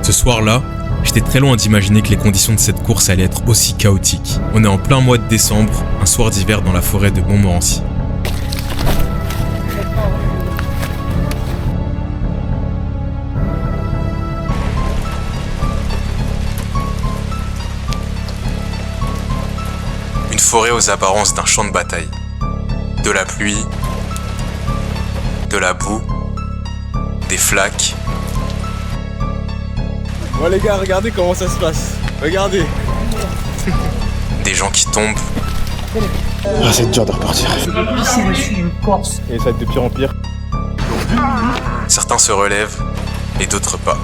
Ce soir-là, j'étais très loin d'imaginer que les conditions de cette course allaient être aussi chaotiques. On est en plein mois de décembre, un soir d'hiver dans la forêt de Montmorency. Une forêt aux apparences d'un champ de bataille. De la pluie, de la boue, des flaques. Bon les gars, regardez comment ça se passe. Regardez. Des gens qui tombent. Ah, c'est dur de repartir. Ici, je suis une Corse. Et ça va être de pire en pire. Certains se relèvent et d'autres pas.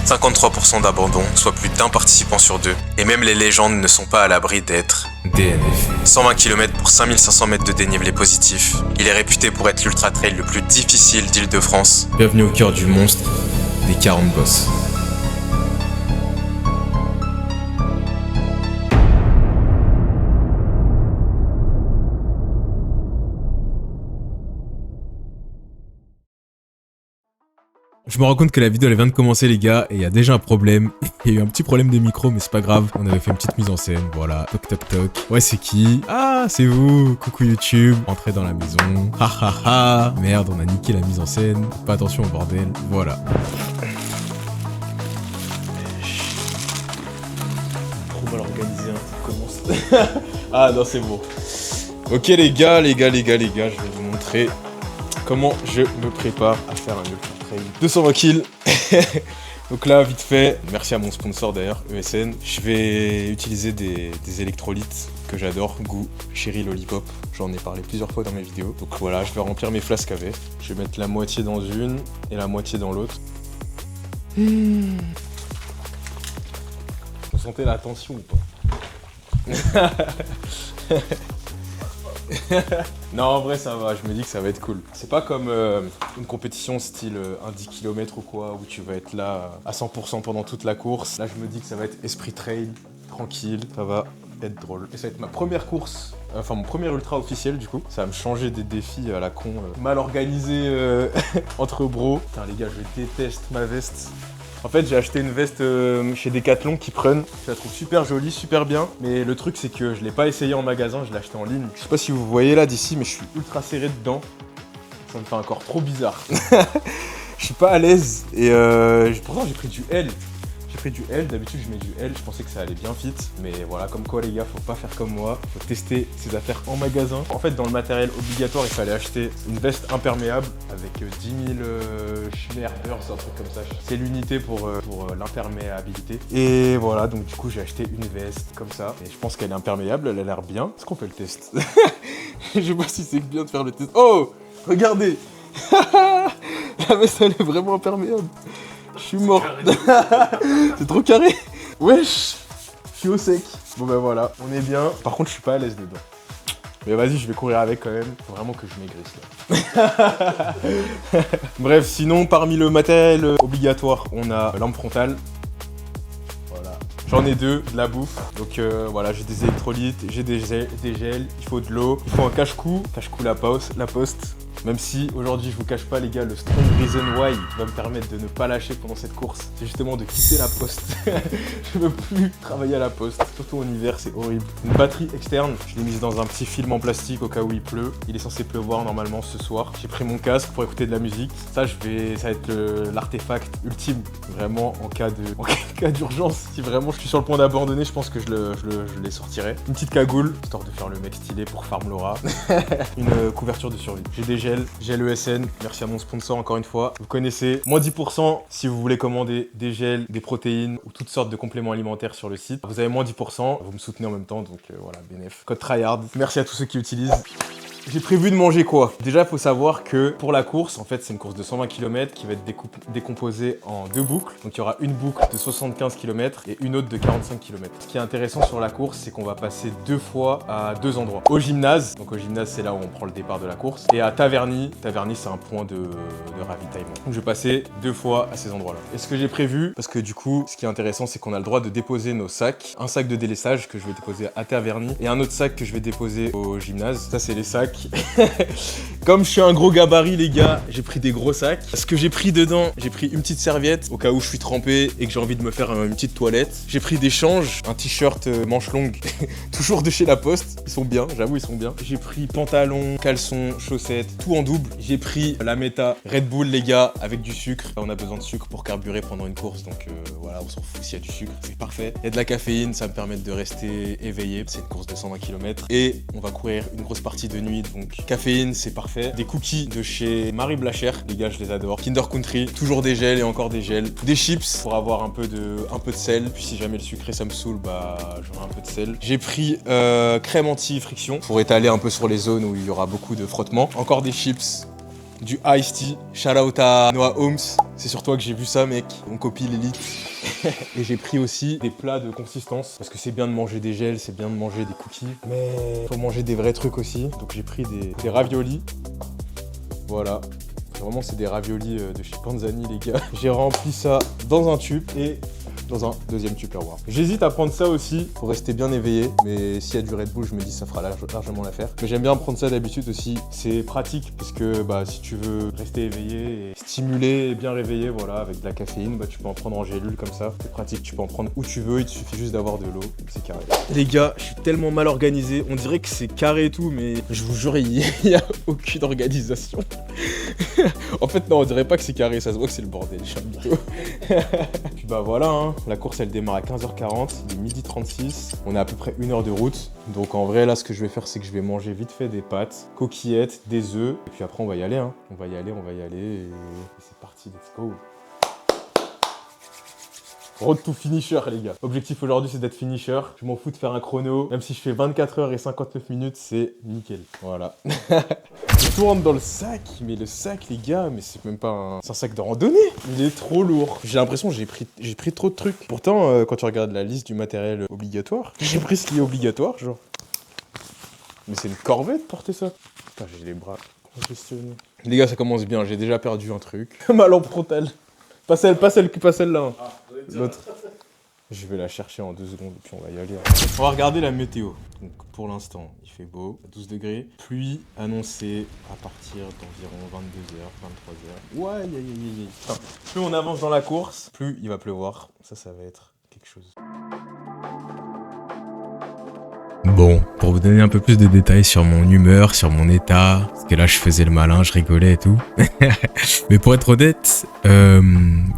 53% d'abandon, soit plus d'un participant sur deux. Et même les légendes ne sont pas à l'abri d'être DNF. 120 km pour 5500 mètres de dénivelé positif. Il est réputé pour être l'ultra trail le plus difficile d'Île-de-France. Bienvenue au cœur du monstre des 40 bosses. Je me rends compte que la vidéo elle vient de commencer les gars et il y a déjà un problème. Il y a eu un petit problème de micro mais c'est pas grave. On avait fait une petite mise en scène, voilà. Toc toc toc. Ouais c'est qui? Ah c'est vous. Coucou YouTube. Entrez dans la maison. Ha ha ha. Merde on a niqué la mise en scène. Faites pas attention au bordel. Voilà. Trop mal organisé, hein, ça commence. Ah non c'est bon. Ok les gars, je vais vous montrer comment je me prépare à faire un ultra trail 220 kills. Donc là, vite fait, merci à mon sponsor d'ailleurs, ESN. Je vais utiliser des électrolytes que j'adore, goût Cherry Lollipop. J'en ai parlé plusieurs fois dans mes vidéos. Donc voilà, je vais remplir mes flasques avec. Je vais mettre la moitié dans une et la moitié dans l'autre. Vous sentez la tension ou pas? Non, en vrai, ça va. Je me dis que ça va être cool. C'est pas comme une compétition style un 10 km ou quoi, où tu vas être là à 100% pendant toute la course. Là, je me dis que ça va être esprit trail, tranquille. Ça va être drôle. Et ça va être ma première course, enfin mon premier ultra officiel du coup. Ça va me changer des défis à la con, mal organisés entre bros. Putain, les gars, je déteste ma veste. En fait, j'ai acheté une veste chez Decathlon qui prennent. Je la trouve super jolie, super bien. Mais le truc, c'est que je l'ai pas essayé en magasin, je l'ai acheté en ligne. Je sais pas si vous voyez là d'ici, mais je suis ultra serré dedans. Ça me fait encore trop bizarre. Je suis pas à l'aise. Et pourtant, j'ai pris du L. D'habitude je mets du L, je pensais que ça allait bien fit. Mais voilà, comme quoi les gars, faut pas faire comme moi. Faut tester ses affaires en magasin. En fait, dans le matériel obligatoire, il fallait acheter une veste imperméable avec 10 000 Schneerhurst, un truc comme ça. C'est l'unité pour l'imperméabilité. Et voilà, donc du coup j'ai acheté une veste comme ça. Et je pense qu'elle est imperméable, elle a l'air bien. Est-ce qu'on fait le test? Je sais pas si c'est bien de faire le test. Oh, regardez. La veste elle est vraiment imperméable. Je suis mort. C'est trop carré. Wesh. Je suis au sec. Bon ben voilà, on est bien. Par contre, je suis pas à l'aise dedans. Mais vas-y, je vais courir avec quand même. Faut vraiment que je maigrisse là. Bref, sinon, parmi le matériel obligatoire, on a lampe frontale. Voilà. J'en ai deux, de la bouffe. Donc voilà, j'ai des électrolytes, j'ai des gels, il faut de l'eau. Il faut un cache-cou. Cache-cou la poste. Même si aujourd'hui je vous cache pas les gars, le strong reason why qui va me permettre de ne pas lâcher pendant cette course, c'est justement de quitter la poste. Je veux plus travailler à la poste, surtout en hiver, c'est horrible. Une batterie externe, je l'ai mise dans un petit film en plastique au cas où il pleut. Il est censé pleuvoir normalement ce soir. J'ai pris mon casque pour écouter de la musique. Ça va être l'artefact ultime, vraiment en cas d'urgence. Si vraiment je suis sur le point d'abandonner, je pense que je les sortirai. Une petite cagoule, histoire de faire le mec stylé pour Farm Laura. Une couverture de survie. J'ai des gel ESN, merci à mon sponsor encore une fois. Vous connaissez, moins 10% si vous voulez commander des gels, des protéines ou toutes sortes de compléments alimentaires sur le site. Vous avez moins 10%, vous me soutenez en même temps, donc voilà, bénéf. Code tryhard. Merci à tous ceux qui utilisent. J'ai prévu de manger quoi? Déjà, il faut savoir que pour la course, en fait, c'est une course de 120 km qui va être décomposée en deux boucles. Donc, il y aura une boucle de 75 km et une autre de 45 km. Ce qui est intéressant sur la course, c'est qu'on va passer deux fois à deux endroits. Au gymnase, donc au gymnase, c'est là où on prend le départ de la course. Et à Taverny, c'est un point de ravitaillement. Donc, je vais passer deux fois à ces endroits-là. Et ce que j'ai prévu, parce que du coup, ce qui est intéressant, c'est qu'on a le droit de déposer nos sacs. Un sac de délaissage que je vais déposer à Taverny et un autre sac que je vais déposer au gymnase. Ça, c'est les sacs sac. Comme je suis un gros gabarit, les gars, j'ai pris des gros sacs. Ce que j'ai pris dedans, j'ai pris une petite serviette au cas où je suis trempé et que j'ai envie de me faire une petite toilette. J'ai pris des changes, un t-shirt manche longue, toujours de chez La Poste. Ils sont bien, j'avoue, ils sont bien. J'ai pris pantalon, caleçon, chaussettes, tout en double. J'ai pris la Meta Red Bull, les gars, avec du sucre. On a besoin de sucre pour carburer pendant une course, donc voilà, on s'en fout s'il y a du sucre, c'est parfait. Il y a de la caféine, ça me permet de rester éveillé. C'est une course de 120 km et on va courir une grosse partie de nuit, donc caféine, c'est parfait. Des cookies de chez Marie Blacher, les gars, je les adore. Kinder Country, toujours des gels et encore des gels. Des chips pour avoir un peu de sel. Puis si jamais le sucré ça me saoule, bah j'aurai un peu de sel. J'ai pris crème anti-friction pour étaler un peu sur les zones où il y aura beaucoup de frottement. Encore des chips. Du Iced Tea, shout out à Noah Holmes, c'est sur toi que j'ai vu ça mec, mon copie l'élite. Et j'ai pris aussi des plats de consistance, parce que c'est bien de manger des gels, c'est bien de manger des cookies, mais faut manger des vrais trucs aussi. Donc j'ai pris des raviolis, voilà, vraiment c'est des raviolis de chez Panzani les gars. J'ai rempli ça dans un tube et dans un deuxième Tupperware. J'hésite à prendre ça aussi pour rester bien éveillé, mais s'il y a du Red Bull, je me dis ça fera largement l'affaire. Mais j'aime bien prendre ça d'habitude aussi, c'est pratique parce que bah, si tu veux rester éveillé et stimuler et bien réveillé, voilà, avec de la caféine, bah, tu peux en prendre en gélule comme ça. C'est pratique, tu peux en prendre où tu veux, il te suffit juste d'avoir de l'eau, c'est carré. Les gars, je suis tellement mal organisé, on dirait que c'est carré et tout, mais je vous jure, il n'y a aucune organisation. En fait, non, on dirait pas que c'est carré, ça se voit que c'est le bordel, je suis un mytho. Puis bah voilà, hein. La course elle démarre à 15h40, il est 12h36, on est à peu près 1 heure de route. Donc en vrai là ce que je vais faire c'est que je vais manger vite fait des pâtes, coquillettes, des œufs, et puis après on va y aller hein. On va y aller et c'est parti, let's go. Road to finisher les gars. Objectif aujourd'hui c'est d'être finisher. Je m'en fous de faire un chrono. Même si je fais 24 h et 59 minutes, c'est nickel. Voilà. Tout rentre dans le sac. Mais le sac les gars, mais c'est même pas un... C'est un sac de randonnée. Il est trop lourd. J'ai l'impression que j'ai pris trop de trucs. Pourtant, quand tu regardes la liste du matériel obligatoire, j'ai pris ce qui est obligatoire, genre. Mais c'est une corvée de porter ça. Putain, j'ai les bras congestionnés. Les gars, ça commence bien. J'ai déjà perdu un truc. Ma lampe frontale. Pas celle-là. Hein. L'autre. Je vais la chercher en 2 secondes et puis on va y aller. On va regarder la météo. Donc pour l'instant, il fait beau, à 12 degrés. Pluie annoncée à partir d'environ 22h, 23h. Ouais, enfin, plus on avance dans la course, plus il va pleuvoir. Ça va être quelque chose. Bon, pour vous donner un peu plus de détails sur mon humeur, sur mon état, parce que là je faisais le malin, je rigolais et tout. Mais pour être honnête,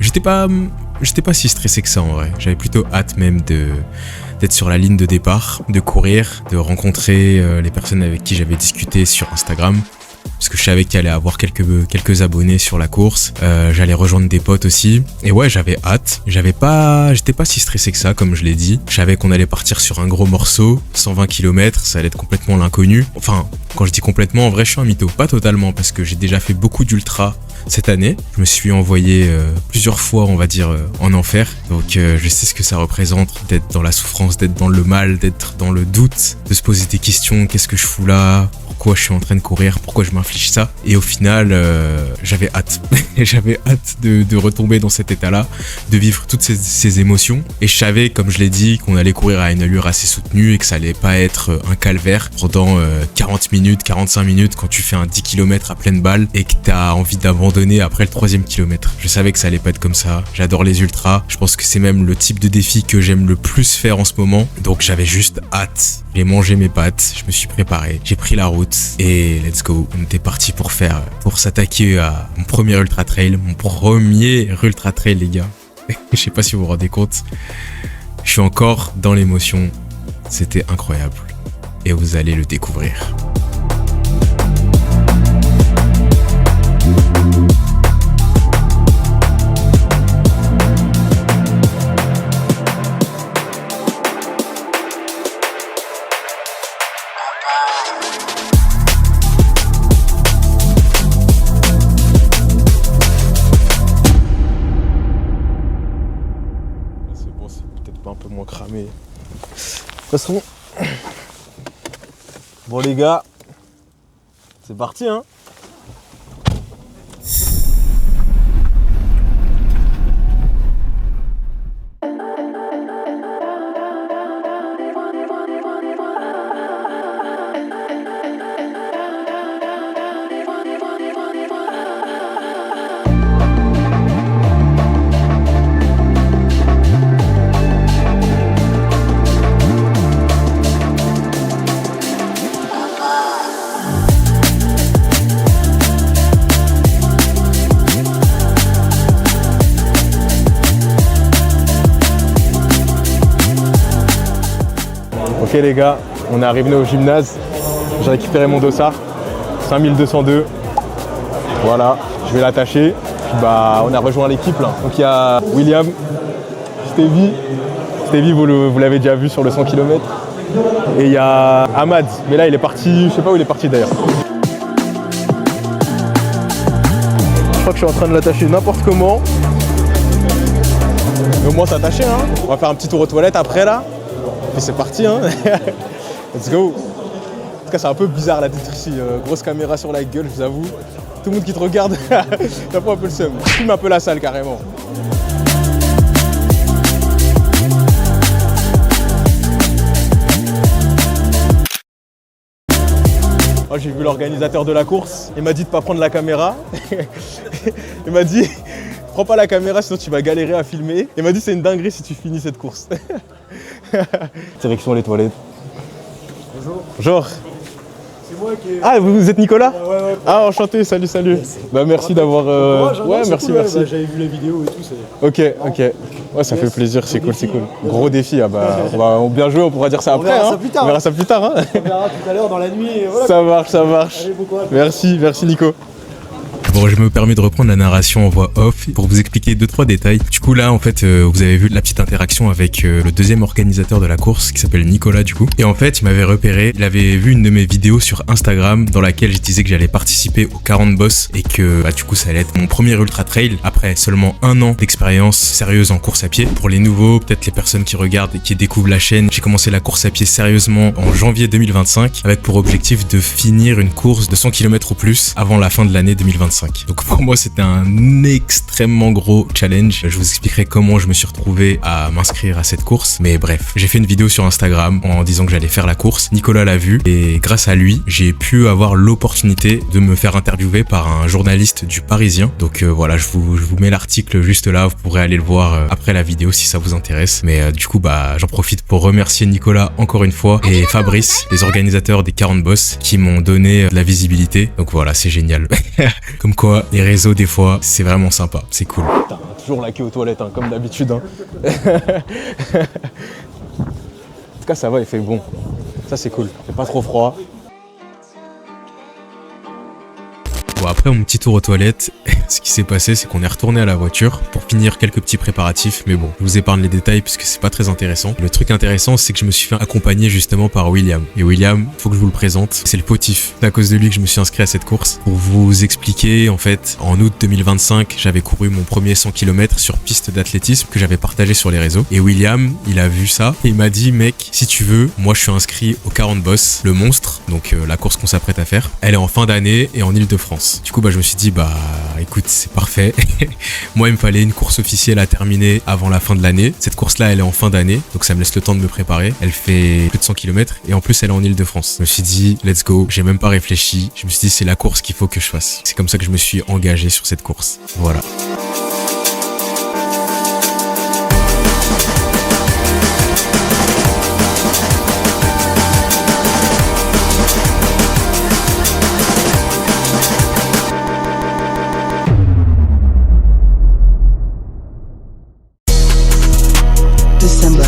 j'étais pas si stressé que ça en vrai. J'avais plutôt hâte même d'être sur la ligne de départ, de courir, de rencontrer les personnes avec qui j'avais discuté sur Instagram. Parce que je savais qu'il allait avoir quelques abonnés sur la course. J'allais rejoindre des potes aussi. Et ouais, j'avais hâte. J'étais pas si stressé que ça, comme je l'ai dit. Je savais qu'on allait partir sur un gros morceau, 120 km, ça allait être complètement l'inconnu. Enfin, quand je dis complètement, en vrai, je suis un mytho. Pas totalement, parce que j'ai déjà fait beaucoup d'ultra cette année. Je me suis envoyé plusieurs fois, on va dire, en enfer. Donc je sais ce que ça représente d'être dans la souffrance, d'être dans le mal, d'être dans le doute, de se poser des questions. Qu'est-ce que je fous là ? Pourquoi je suis en train de courir, pourquoi je m'inflige ça. Et au final, j'avais hâte. J'avais hâte de retomber dans cet état-là, de vivre toutes ces émotions. Et je savais, comme je l'ai dit, qu'on allait courir à une allure assez soutenue et que ça allait pas être un calvaire pendant 40 minutes, 45 minutes quand tu fais un 10 km à pleine balle et que t'as envie d'abandonner après le 3e kilomètre. Je savais que ça allait pas être comme ça. J'adore les ultras. Je pense que c'est même le type de défi que j'aime le plus faire en ce moment. Donc j'avais juste hâte. J'ai mangé mes pâtes, je me suis préparé, j'ai pris la route et let's go. On était parti pour s'attaquer à mon premier ultra trail, les gars. Je sais pas si vous vous rendez compte. Je suis encore dans l'émotion. C'était incroyable. Et vous allez le découvrir. Cramé. De toute façon, bon les gars, c'est parti hein. Ok les gars, on est arrivé au gymnase. J'ai récupéré mon dossard. 5202. Voilà, je vais l'attacher. Puis bah on a rejoint l'équipe là. Donc il y a William, Stevie. Stevie vous l'avez déjà vu sur le 100 km. Et il y a Ahmad. Mais là il est parti, je sais pas où il est parti d'ailleurs. Je crois que je suis en train de l'attacher n'importe comment. Mais au moins c'est attaché hein. On va faire un petit tour aux toilettes après là. Et c'est parti hein. Let's go. En tout cas c'est un peu bizarre là d'être ici. Grosse caméra sur la gueule, je vous avoue. Tout le monde qui te regarde, t'as pas un peu le seum. Je filme un peu la salle carrément. Oh, j'ai vu l'organisateur de la course, il m'a dit de pas prendre la caméra. Il m'a dit, prends pas la caméra sinon tu vas galérer à filmer. Il m'a dit c'est une dinguerie si tu finis cette course. Direction les toilettes. Bonjour. Bonjour. C'est moi qui ai... Ah, vous êtes Nicolas? Ouais. Ah, enchanté, salut. Bah merci d'avoir... Ouais, merci. Cool, bah, j'avais vu la vidéo et tout, c'est... Ok. Ouais, ça fait plaisir, c'est cool. Gros défi, ah bah, on va bien jouer, on pourra dire ça après. verra ça plus tard. On verra ça plus tard. Hein. On verra tout à l'heure dans la nuit et voilà. Ça marche. Allez, bon courage. Merci Nico. Bon, je me permets de reprendre la narration en voix off pour vous expliquer 2-3 détails. Du coup, là, en fait, vous avez vu la petite interaction avec le deuxième organisateur de la course qui s'appelle Nicolas, du coup. Et en fait, il m'avait repéré, il avait vu une de mes vidéos sur Instagram dans laquelle je disais que j'allais participer au 40 Boss et que, bah, du coup, ça allait être mon premier ultra trail après seulement 1 an d'expérience sérieuse en course à pied. Pour les nouveaux, peut-être les personnes qui regardent et qui découvrent la chaîne, j'ai commencé la course à pied sérieusement en janvier 2025 avec pour objectif de finir une course de 100 km ou plus avant la fin de l'année 2025. Donc pour moi, c'était un extrêmement gros challenge. Je vous expliquerai comment je me suis retrouvé à m'inscrire à cette course. Mais bref, j'ai fait une vidéo sur Instagram en disant que j'allais faire la course. Nicolas l'a vu et grâce à lui, j'ai pu avoir l'opportunité de me faire interviewer par un journaliste du Parisien. Donc voilà, je vous mets l'article juste là. Vous pourrez aller le voir après la vidéo si ça vous intéresse. Mais du coup, bah, j'en profite pour remercier Nicolas encore une fois et Fabrice, les organisateurs des 40 Boss, qui m'ont donné de la visibilité. Donc voilà, c'est génial. Comme quoi, les réseaux, des fois, c'est vraiment sympa, c'est cool. Putain, toujours la queue aux toilettes, hein, comme d'habitude. Hein. En tout cas, ça va, il fait bon. Ça, c'est cool. Il fait pas trop froid. Bon, après mon petit tour aux toilettes, ce qui s'est passé, c'est qu'on est retourné à la voiture pour finir quelques petits préparatifs, mais bon, je vous épargne les détails puisque c'est pas très intéressant. Le truc intéressant, c'est que je me suis fait accompagner justement par William. Et William, faut que je vous le présente, c'est le potif. C'est à cause de lui que je me suis inscrit à cette course. Pour vous expliquer, en fait, en août 2025, j'avais couru mon premier 100 km sur piste d'athlétisme que j'avais partagé sur les réseaux. Et William, il a vu ça et il m'a dit, mec, si tu veux, moi je suis inscrit au 40 Boss, le monstre, donc la course qu'on s'apprête à faire. Elle est en fin d'année et en Île-de-France. Du coup, bah, je me suis dit, bah, écoute, c'est parfait. Moi, il me fallait une course officielle à terminer avant la fin de l'année. Cette course-là, elle est en fin d'année, donc ça me laisse le temps de me préparer. Elle fait plus de 100 km et en plus, elle est en Île-de-France. Je me suis dit, let's go. J'ai même pas réfléchi. Je me suis dit, c'est la course qu'il faut que je fasse. C'est comme ça que je me suis engagé sur cette course. Voilà. December.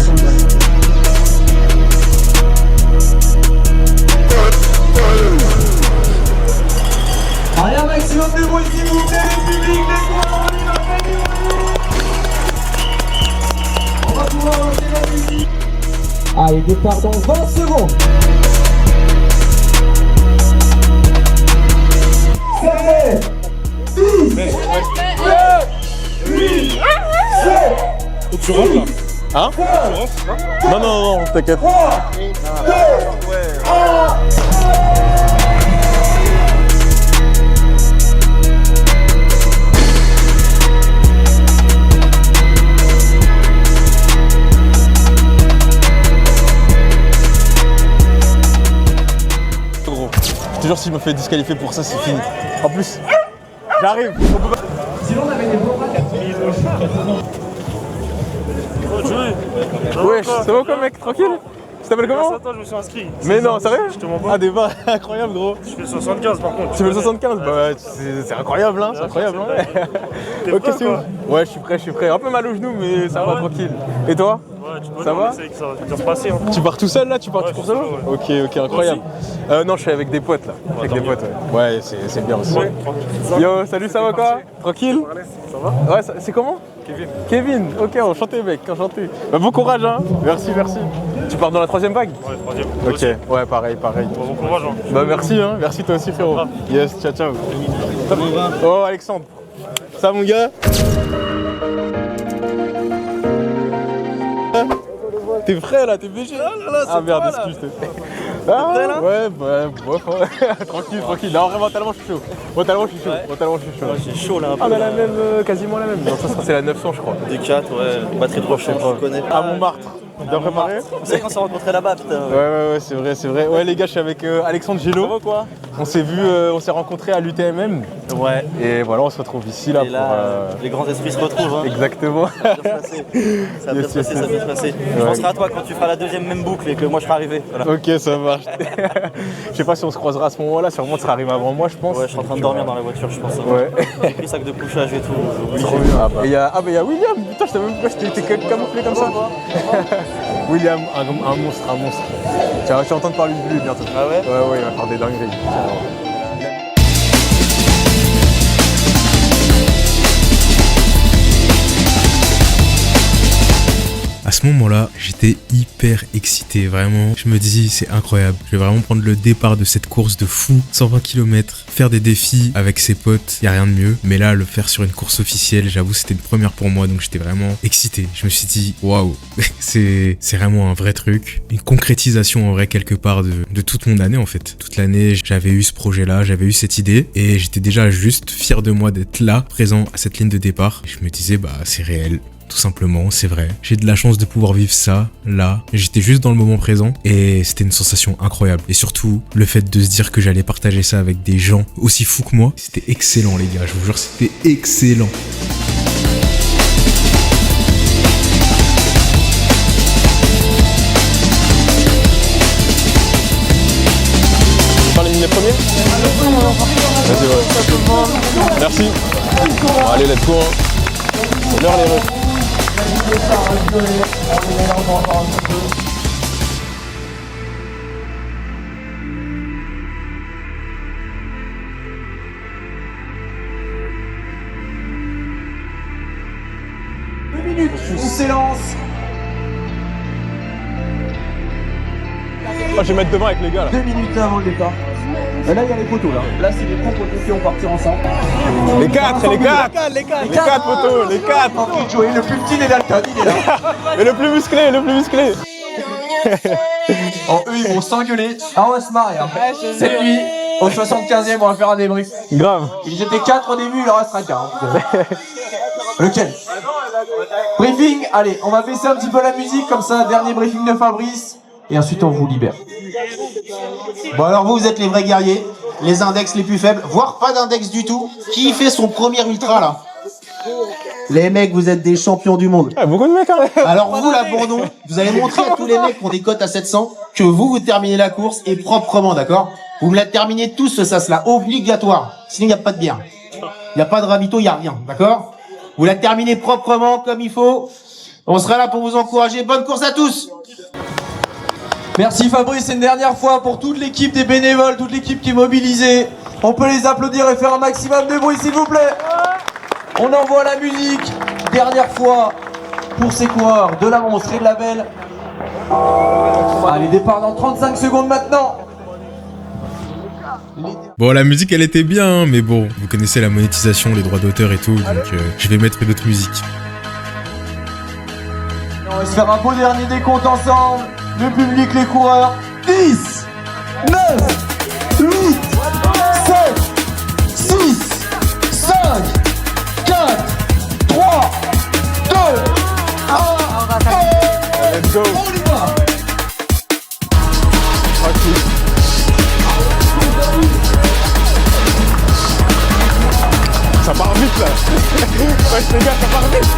Allez, un maximum de bruit s'il vous plaît, les publics, on va pouvoir lancer la musique. Allez, départ dans 20 secondes. C'est 10, 9, 8, 7, Faut que tu rentres là. Hein? Non, t'inquiète. 3, 2, 1. Gros. Toujours si je me fais disqualifier pour ça, c'est fini. En plus, j'arrive. Sinon, on avait des bons Wesh, ça va quoi mec? Tranquille? Tu t'appelles comment? Attends, je me suis inscrit. Mais non, sérieux? Je te mens pas. Ah, des bars incroyable gros. Je fais 75 par contre. Tu fais le 75? Bah c'est incroyable hein, c'est incroyable hein. T'es Ok, prêt, c'est où? quoi? Ouais, je suis prêt. Un peu mal au genou mais ça va tranquille. Et toi? Ouais, Ça va? Ça va bien se passer. Hein. Tu pars tout seul là? Tu pars tout seul? Ouais. Ok, incroyable. Non, je suis avec des potes là. Avec des potes, ouais. Ouais, c'est bien aussi. Yo, salut, ça va quoi? Tranquille? Ça va? Ouais, c'est comment? Kevin, ok, enchanté mec, enchanté. Bah, bon courage hein, merci. Tu pars dans la 3ème vague? Ouais, 3ème. Ok, ouais, pareil. Bon courage hein. Bah merci toi aussi frérot. Yes, ciao. Oh Alexandre, ça mon gars? T'es frais là, t'es BG? Ah merde, excuse-toi. Ah ouais, bof. Tranquille. Non, vraiment, mentalement, je suis chaud. Mentalement, je suis chaud. J'ai chaud là un peu. Ah, on a la même, quasiment la même. Non, ça c'est la 900, je crois. Des 4, ouais. Batterie de rechange, je connais. À Montmartre. Bien préparé? On sait qu'on s'est rencontrés là-bas, putain. Ouais, c'est vrai. Ouais, les gars, je suis avec Alexandre Gillot. Ça va quoi? On s'est rencontrés à l'UTMM. Ouais. Et voilà, on se retrouve ici là Et là, les grands esprits se retrouvent. Hein. Exactement. Ça va bien se passer. Je penserai à toi quand tu feras la 2ème même boucle et que moi je serai arrivé. Voilà. Ok, ça marche. Je sais pas si on se croisera à ce moment-là, sûrement tu seras arrivé avant moi, je pense. Ouais, je suis en train de dormir dans la voiture, je pense. Ouais. J'ai pris sac de couchage et tout. Trop bien. Et il y a William, putain, je savais même pas, je t'ai camouflé comme ça. William, un monstre. Tiens, je suis en train de parler de lui bientôt. Ah ouais? Ouais, il va faire des dingueries. À ce moment-là, j'étais hyper excité, vraiment. Je me dis, c'est incroyable. Je vais vraiment prendre le départ de cette course de fou. 120 km, faire des défis avec ses potes, y a rien de mieux. Mais là, le faire sur une course officielle, j'avoue, c'était une première pour moi, donc j'étais vraiment excité. Je me suis dit, waouh, c'est vraiment un vrai truc. Une concrétisation en vrai, quelque part, de toute mon année, en fait. Toute l'année, j'avais eu ce projet-là, j'avais eu cette idée, et j'étais déjà juste fier de moi d'être là, présent à cette ligne de départ. Je me disais, bah, c'est réel. Tout simplement, c'est vrai. J'ai de la chance de pouvoir vivre ça, là. J'étais juste dans le moment présent et c'était une sensation incroyable. Et surtout, le fait de se dire que j'allais partager ça avec des gens aussi fous que moi, c'était excellent les gars, je vous jure, c'était excellent. Tu parles les premiers? Vas-y, ouais. Merci. Bon, allez, let's go. C'est l'heure les refs. On s'élance. Je vais mettre devant avec les gars là. 2 minutes avant le départ. Et là, il y a les poteaux là. Là, c'est les 3 poteaux qui vont partir ensemble. Les 4 poteaux, les 4. Ensuite, jouer le plus petit des Dalton, il est là. Mais le plus musclé. Oh, eux, ils vont s'engueuler. Ah, on va se marrer. Hein. Cette nuit, au 75e, on va faire un débrief. Grave. Ils étaient 4 au début, il en restera qu'un. Lequel? Briefing, allez, on va baisser un petit peu la musique, comme ça, dernier briefing de Fabrice. Et ensuite, on vous libère. Bon alors vous êtes les vrais guerriers, les index les plus faibles, voire pas d'index du tout. Qui fait son premier ultra là? Les mecs, vous êtes des champions du monde. Ah, beaucoup de mecs hein. Alors vous l'abandon, vous allez montrer à tous les mecs qui ont des cotes à 700 que vous terminez la course et proprement, d'accord? Vous me la terminez tous ce sas là, obligatoire. Sinon il n'y a pas de bière. Il n'y a pas de ravito, il n'y a rien, d'accord? Vous la terminez proprement comme il faut. On sera là pour vous encourager. Bonne course à tous. Merci Fabrice, c'est une dernière fois pour toute l'équipe des bénévoles, toute l'équipe qui est mobilisée. On peut les applaudir et faire un maximum de bruit s'il vous plaît. On envoie la musique, dernière fois pour ces coureurs de la Monstre et de la Belle. Allez, départ dans 35 secondes maintenant. Bon, la musique elle était bien, mais bon, vous connaissez la monétisation, les droits d'auteur et tout, donc je vais mettre d'autres musiques. On va se faire un beau dernier décompte ensemble. Le public, les coureurs. 10, 9, 8, 7, 6, 5, 4, 3, 2, 1. Let's go. On y va. Ça part vite là. Ouais, les gars, ça part vite.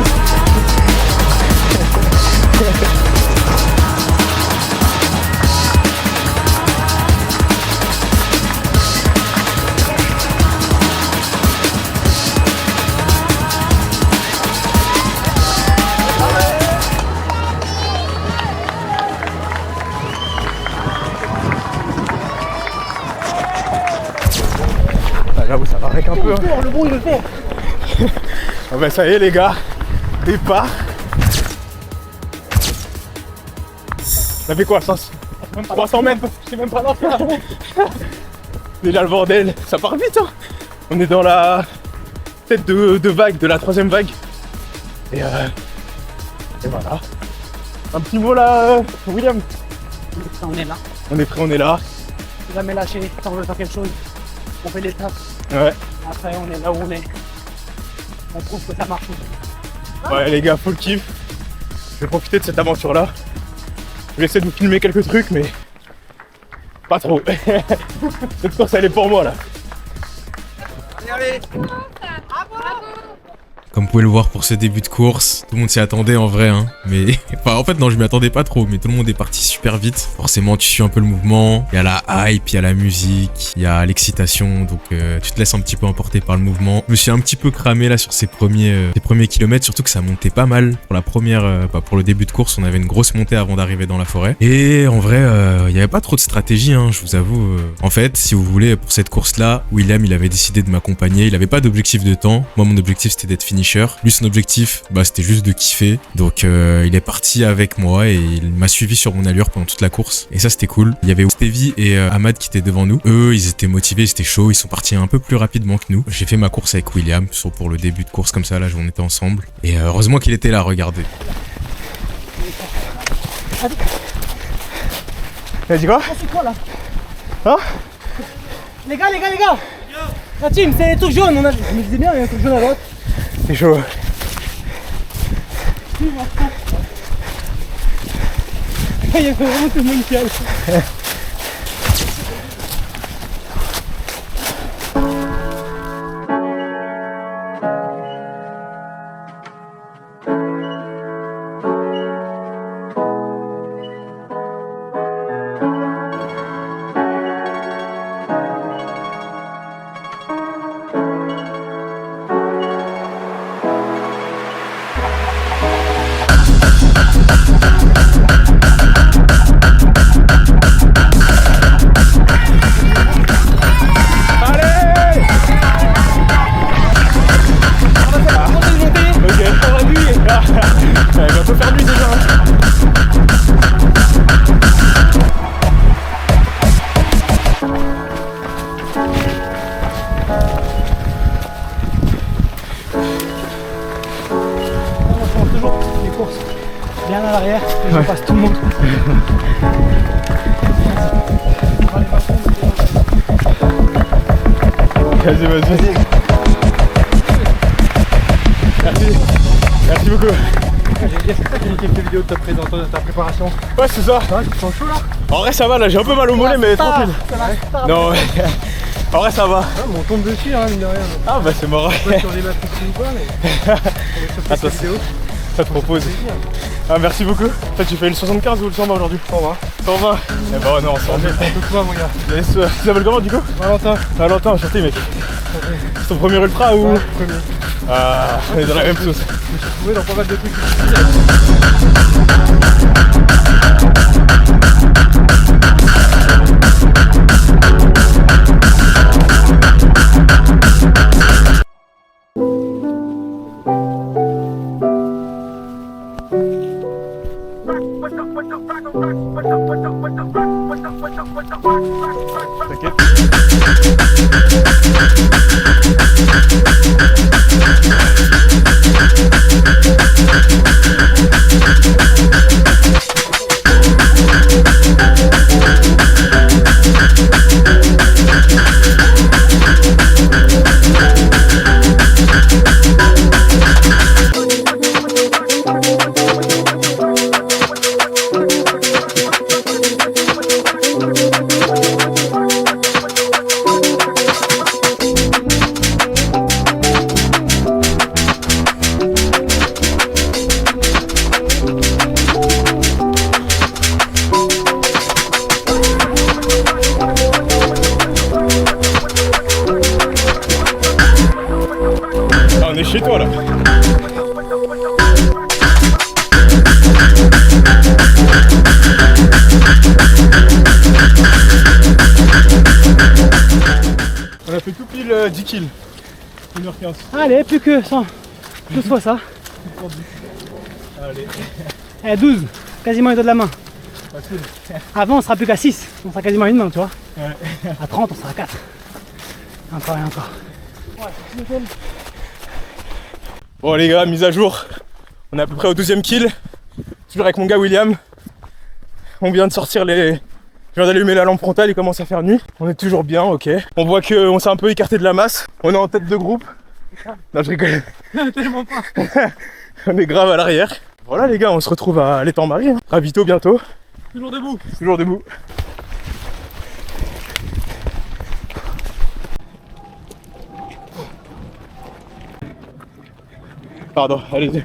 peu. Le bon, il le fait. Ah bah ça y est les gars, départ. Ça fait quoi, 300 mètres? Je sais même pas lancer là. Déjà le bordel, ça part vite hein. On est dans la tête de vague, de la 3e vague. Et voilà. Un petit mot là, William. On est là. On est prêt, on est là. Jamais lâcher. Quand on veut faire quelque chose, on fait l'étape. Ouais. Après, on est là où on est. On prouve que ça marche. Ouais les gars, faut le kiff. Je vais profiter de cette aventure là. Je vais essayer de vous filmer quelques trucs mais pas trop. Cette course elle est pour moi là. Comme vous pouvez le voir pour ce début de course, tout le monde s'y attendait en vrai, hein. Mais, enfin, en fait, non, je m'y attendais pas trop, mais tout le monde est parti super vite. Forcément, tu suis un peu le mouvement. Il y a la hype, il y a la musique, il y a l'excitation, donc tu te laisses un petit peu emporter par le mouvement. Je me suis un petit peu cramé là sur ces premiers kilomètres, surtout que ça montait pas mal. Pour la première, pour le début de course, on avait une grosse montée avant d'arriver dans la forêt. Et en vrai, il y avait pas trop de stratégie, hein, je vous avoue. En fait, si vous voulez, pour cette course-là, William, il avait décidé de m'accompagner. Il avait pas d'objectif de temps. Moi, mon objectif, c'était d'être fini. Lui, son objectif, c'était juste de kiffer. Donc, il est parti avec moi et il m'a suivi sur mon allure pendant toute la course. Et ça, c'était cool. Il y avait Stevie et Ahmad qui étaient devant nous. Eux, ils étaient motivés, ils étaient chauds. Ils sont partis un peu plus rapidement que nous. J'ai fait ma course avec William, pour le début de course comme ça. Là, on était ensemble. Et heureusement qu'il était là, regardez. T'as dit quoi? C'est quoi là? Hein? Les gars! La team, c'est les trucs jaunes. Je me disais bien, il y a un truc jaune à droite. C'est chaud. Il y a vraiment tout le monde qui a. Bien à l'arrière, et je passe tout le monde. Vas-y. Merci beaucoup. Est-ce que t'as fait quelques vidéos de ta préparation? Ouais, c'est ça. Ouais, tu sens chaud là? En vrai, ça va là, j'ai un peu mal au mollet, mais tranquille. Non, en vrai, ça va. Ouais, mais on tombe dessus, hein, mine de rien. Ah, bah, c'est marrant. Je sais pas si on débat ou pas, mais. Attends, ça te propose. Ah, merci beaucoup. Toi, tu fais le 75 ou le 120 aujourd'hui? 120. 120. Eh bah, non, 120. C'est toi, mon gars. Yes, tu t'appelles comment du coup? Valentin, enchanté, mec. C'est ton premier ultra ou? Ouais, premier. Ah, on est dans la même sauce. Je me suis trouvé dans pas mal de trucs. Ah, on est chez toi là. On a fait tout pile 10 kills. 1h15. Allez, plus que 100. 12 fois ça. Allez. Eh, 12. Quasiment les doigts de la main. Facile. Avant, on sera plus qu'à 6. On sera quasiment à une main, tu vois. Ouais. À 30, on sera à 4. Encore et encore. Bon les gars, mise à jour. On est à peu près au 12e kill. Toujours avec mon gars William. On vient de sortir les... Je viens d'allumer la lampe frontale, il commence à faire nuit. On est toujours bien, ok. On voit qu'on s'est un peu écarté de la masse. On est en tête de groupe. Non, je rigole. Tellement pas. On est grave à l'arrière. Voilà les gars, on se retrouve à l'étang-Marie. Hein. Ravito bientôt. Toujours debout. Toujours debout. Pardon, allez-y.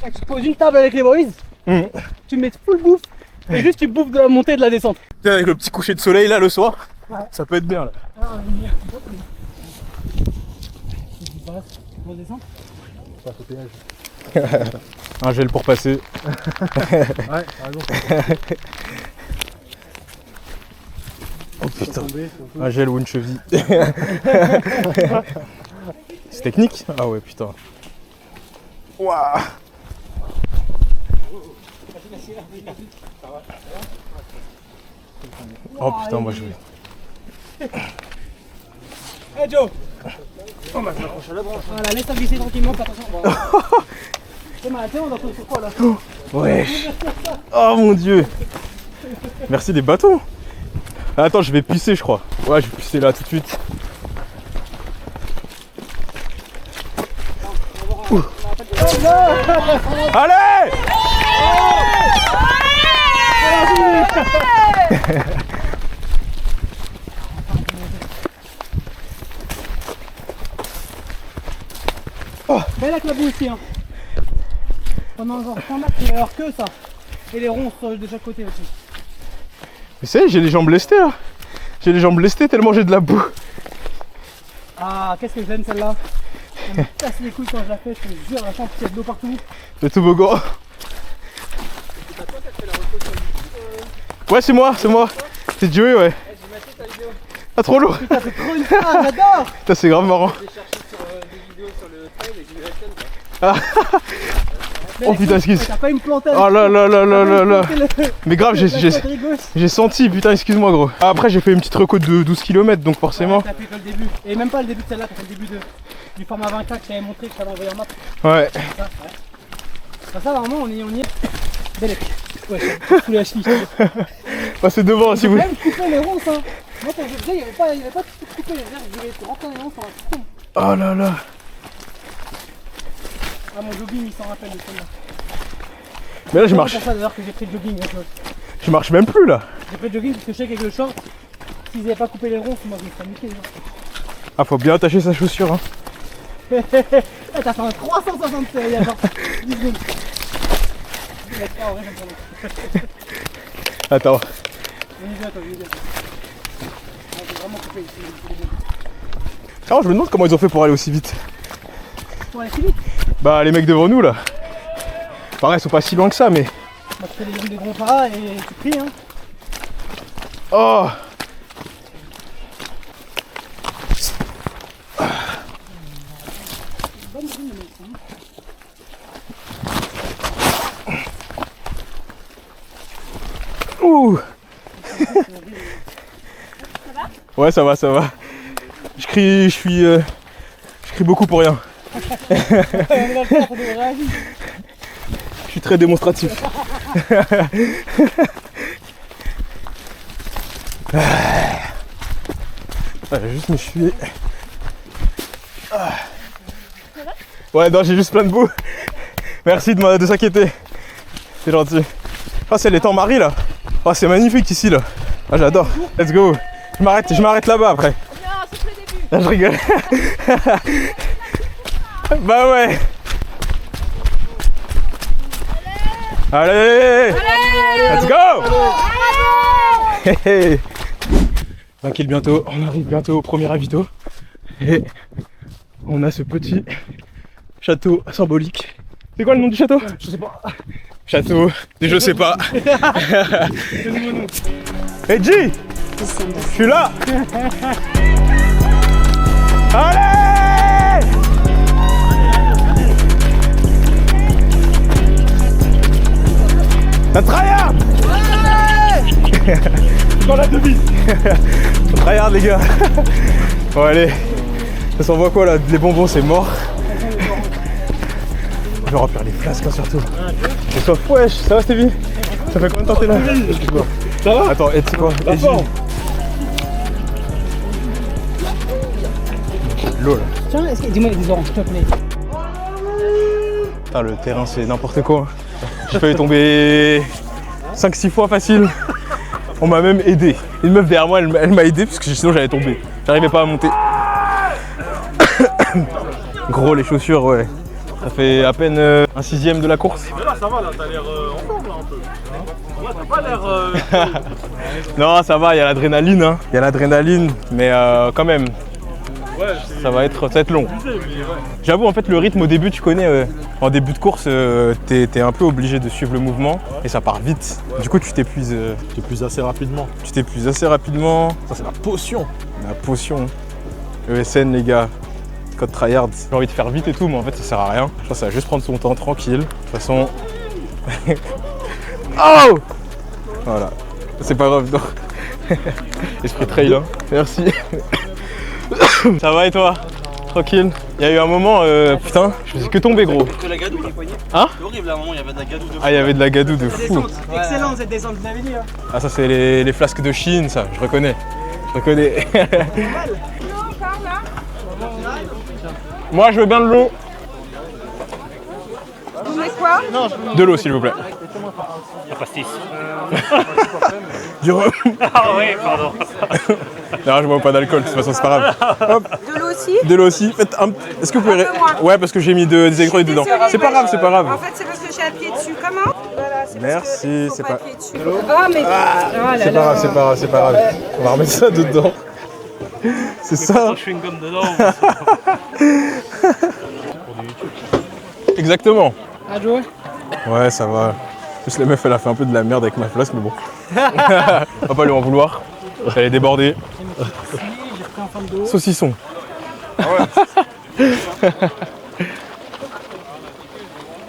Tu poses une table avec les boys, tu mets full bouffe, et juste tu bouffes de la montée et de la descente. Avec le petit coucher de soleil là le soir, Ouais. ça peut être bien là. On descend. Un gel pour passer. Ouais, t'as raison. Oh putain, un gel ou une cheville. C'est technique? Ah ouais putain. Waouh. Oh putain, moi je vais. Hey Joe. On va s'accrocher à la branche. Voilà, laisse-la glisser tranquillement, fais attention. Bon. C'est mal, on entend sur quoi là? Ouais. Oh mon dieu. Merci des bâtons. Ah, attends, je vais pisser je crois. Ouais, je vais pisser là tout de suite. Ouh. Allez! Belle avec la boue aussi hein. Pendant genre 100 mètres, il y a leur queue ça. Et les ronces de chaque côté aussi. Mais c'est, j'ai les jambes lestées là. J'ai les jambes lestées tellement j'ai de la boue. Ah, qu'est-ce que j'aime celle-là. Elle me casse les couilles quand je la fais, je te jure, la chance qu'il y a de l'eau partout. Le toboggan. Ouais, c'est moi, c'est moi. C'est Joey, ouais. Ah, trop lourd. Putain, c'est trop une phrase, j'adore. Putain, c'est grave marrant. Ah. Oh putain, excuse. T'as pas une plante. Oh là là là là là là. Mais grave, j'ai senti, putain, excuse-moi gros. Ah, après, j'ai fait une petite reco de 12 km, donc forcément. Ouais, t'as fait que le début. Et même pas le début de celle-là, t'as fait le début du format 20K que je t'avais montré, que je t'avais envoyé en map. Ouais. Ça, ouais. Bah, ça, vraiment, on y est. Belle épée. Ouais, je tous les hachis. Passez devant si vous voulez. Même couper les ronces, hein. Moi, quand je faisais, il n'y avait pas tout coupé. Je voulais rentrer dans les ronces, ça va tout. Oh là là. Ah, mon jogging, il s'en rappelle de celle-là. Mais là, je marche. C'est pour ça d'ailleurs que j'ai pris le jogging. Je marche même plus là. J'ai pris le jogging parce que je sais qu'avec le short, s'ils n'avaient pas coupé les ronces, moi je me serais niqué. Ah, faut bien attacher sa chaussure, hein. T'as fait un 360 il y a genre 10 secondes. Attends. Alors, je me demande comment ils ont fait pour aller aussi vite. Pour aller si vite? Bah, les mecs devant nous là. Pareil, ils sont pas si loin que ça, mais. Bah, tu fais des gros pas et tu pries, hein. Oh! Ouh! Ouais, ça va, ça va. Je crie beaucoup pour rien. Je suis très démonstratif. J'ai juste me chier. Ouais, non, j'ai juste plein de boue. Merci de s'inquiéter. C'est gentil. Ah, c'est l'étang-Marie là. Ah, c'est magnifique ici là. Ah, j'adore. Let's go. Je m'arrête là-bas après. Non, c'est le début. Ah, je rigole. Bah ouais. Allez, let's go. Hey. 20 kills bientôt, on arrive bientôt au premier ravito. Et on a ce petit château symbolique C'est quoi le nom du château? Je sais pas. Château, je sais pas. Hey G, je suis là. Allez! Ça tryhard! Dans la devise. Ça tryhard les gars. Bon allez, ça s'envoie quoi là? Les bonbons c'est mort. Je vais remplir les flasques hein, surtout. Et soif, wesh, ça va Stevie? Ça fait combien de temps t'es là? Ça va? Attends, et tu sais quoi? La forme. L'eau là. Tiens, dis-moi, il y a des oranges, s'il te plaît. Putain, le terrain c'est n'importe quoi. J'ai failli tomber 5-6 fois facile. On m'a même aidé. Une meuf derrière moi, elle m'a aidé parce que sinon j'allais tomber. J'arrivais pas à monter. Gros les chaussures, ouais. Ça fait à peine un 6e de la course. Mais là, ça va, là, t'as l'air en forme, là, un peu. Ouais, t'as pas l'air... Non, ça va, il y a l'adrénaline. Hein. Il y a l'adrénaline, mais quand même, Ouais, ça va être long. mais ouais. J'avoue, en fait, le rythme au début, tu connais, en début de course, t'es un peu obligé de suivre le mouvement et ça part vite. Du coup, tu t'épuises. Tu t'épuises assez rapidement. Tu t'épuises assez rapidement. Ça, c'est la potion. La potion. ESN, les gars. Code tryhard. J'ai envie de faire vite et tout, mais en fait, ça sert à rien. Je pense que ça va juste prendre son temps tranquille. De toute façon. Oh! Voilà. C'est pas grave, non. Esprit trail, hein. Merci. Ça va et toi? Tranquille. Il y a eu un moment, putain, je faisais que tomber gros. Que la gadoue, les poignets. Hein? C'est horrible, à un moment, il y avait de la gadoue de fou. Ah, il y avait de la gadoue de fou. Excellente cette descente, vous l'avez dit là. Ah, ça c'est les flasques de Chine, ça, je reconnais. Je reconnais. Moi, je veux bien de l'eau. Vous voulez quoi? De l'eau, s'il vous plaît. La pastis. Du rhum. Ah oui, pardon. Non, je bois pas d'alcool, de toute façon, c'est pas grave. Hop, De l'eau aussi? de l'eau aussi. Faites un... Est-ce que vous pouvez... Un peu moins. Ouais, parce que j'ai mis des électrolytes dedans. C'est pas grave, c'est pas grave. En fait, c'est parce que j'ai appuyé dessus. Comment? Voilà, c'est parce Merci, que faut c'est pas pas... appuyer dessus. Ah, mais. Ah là C'est pas là. grave, c'est pas grave, c'est pas grave. On va remettre ça dedans. C'est ça. Je fais une gomme dedans. Exactement. Ah, Joe? Ouais, ça va. En plus, la meuf, elle a fait un peu de la merde avec ma flasque, mais bon. On va pas lui en vouloir. Elle est débordée. J'ai pris en forme d'eau. Saucisson.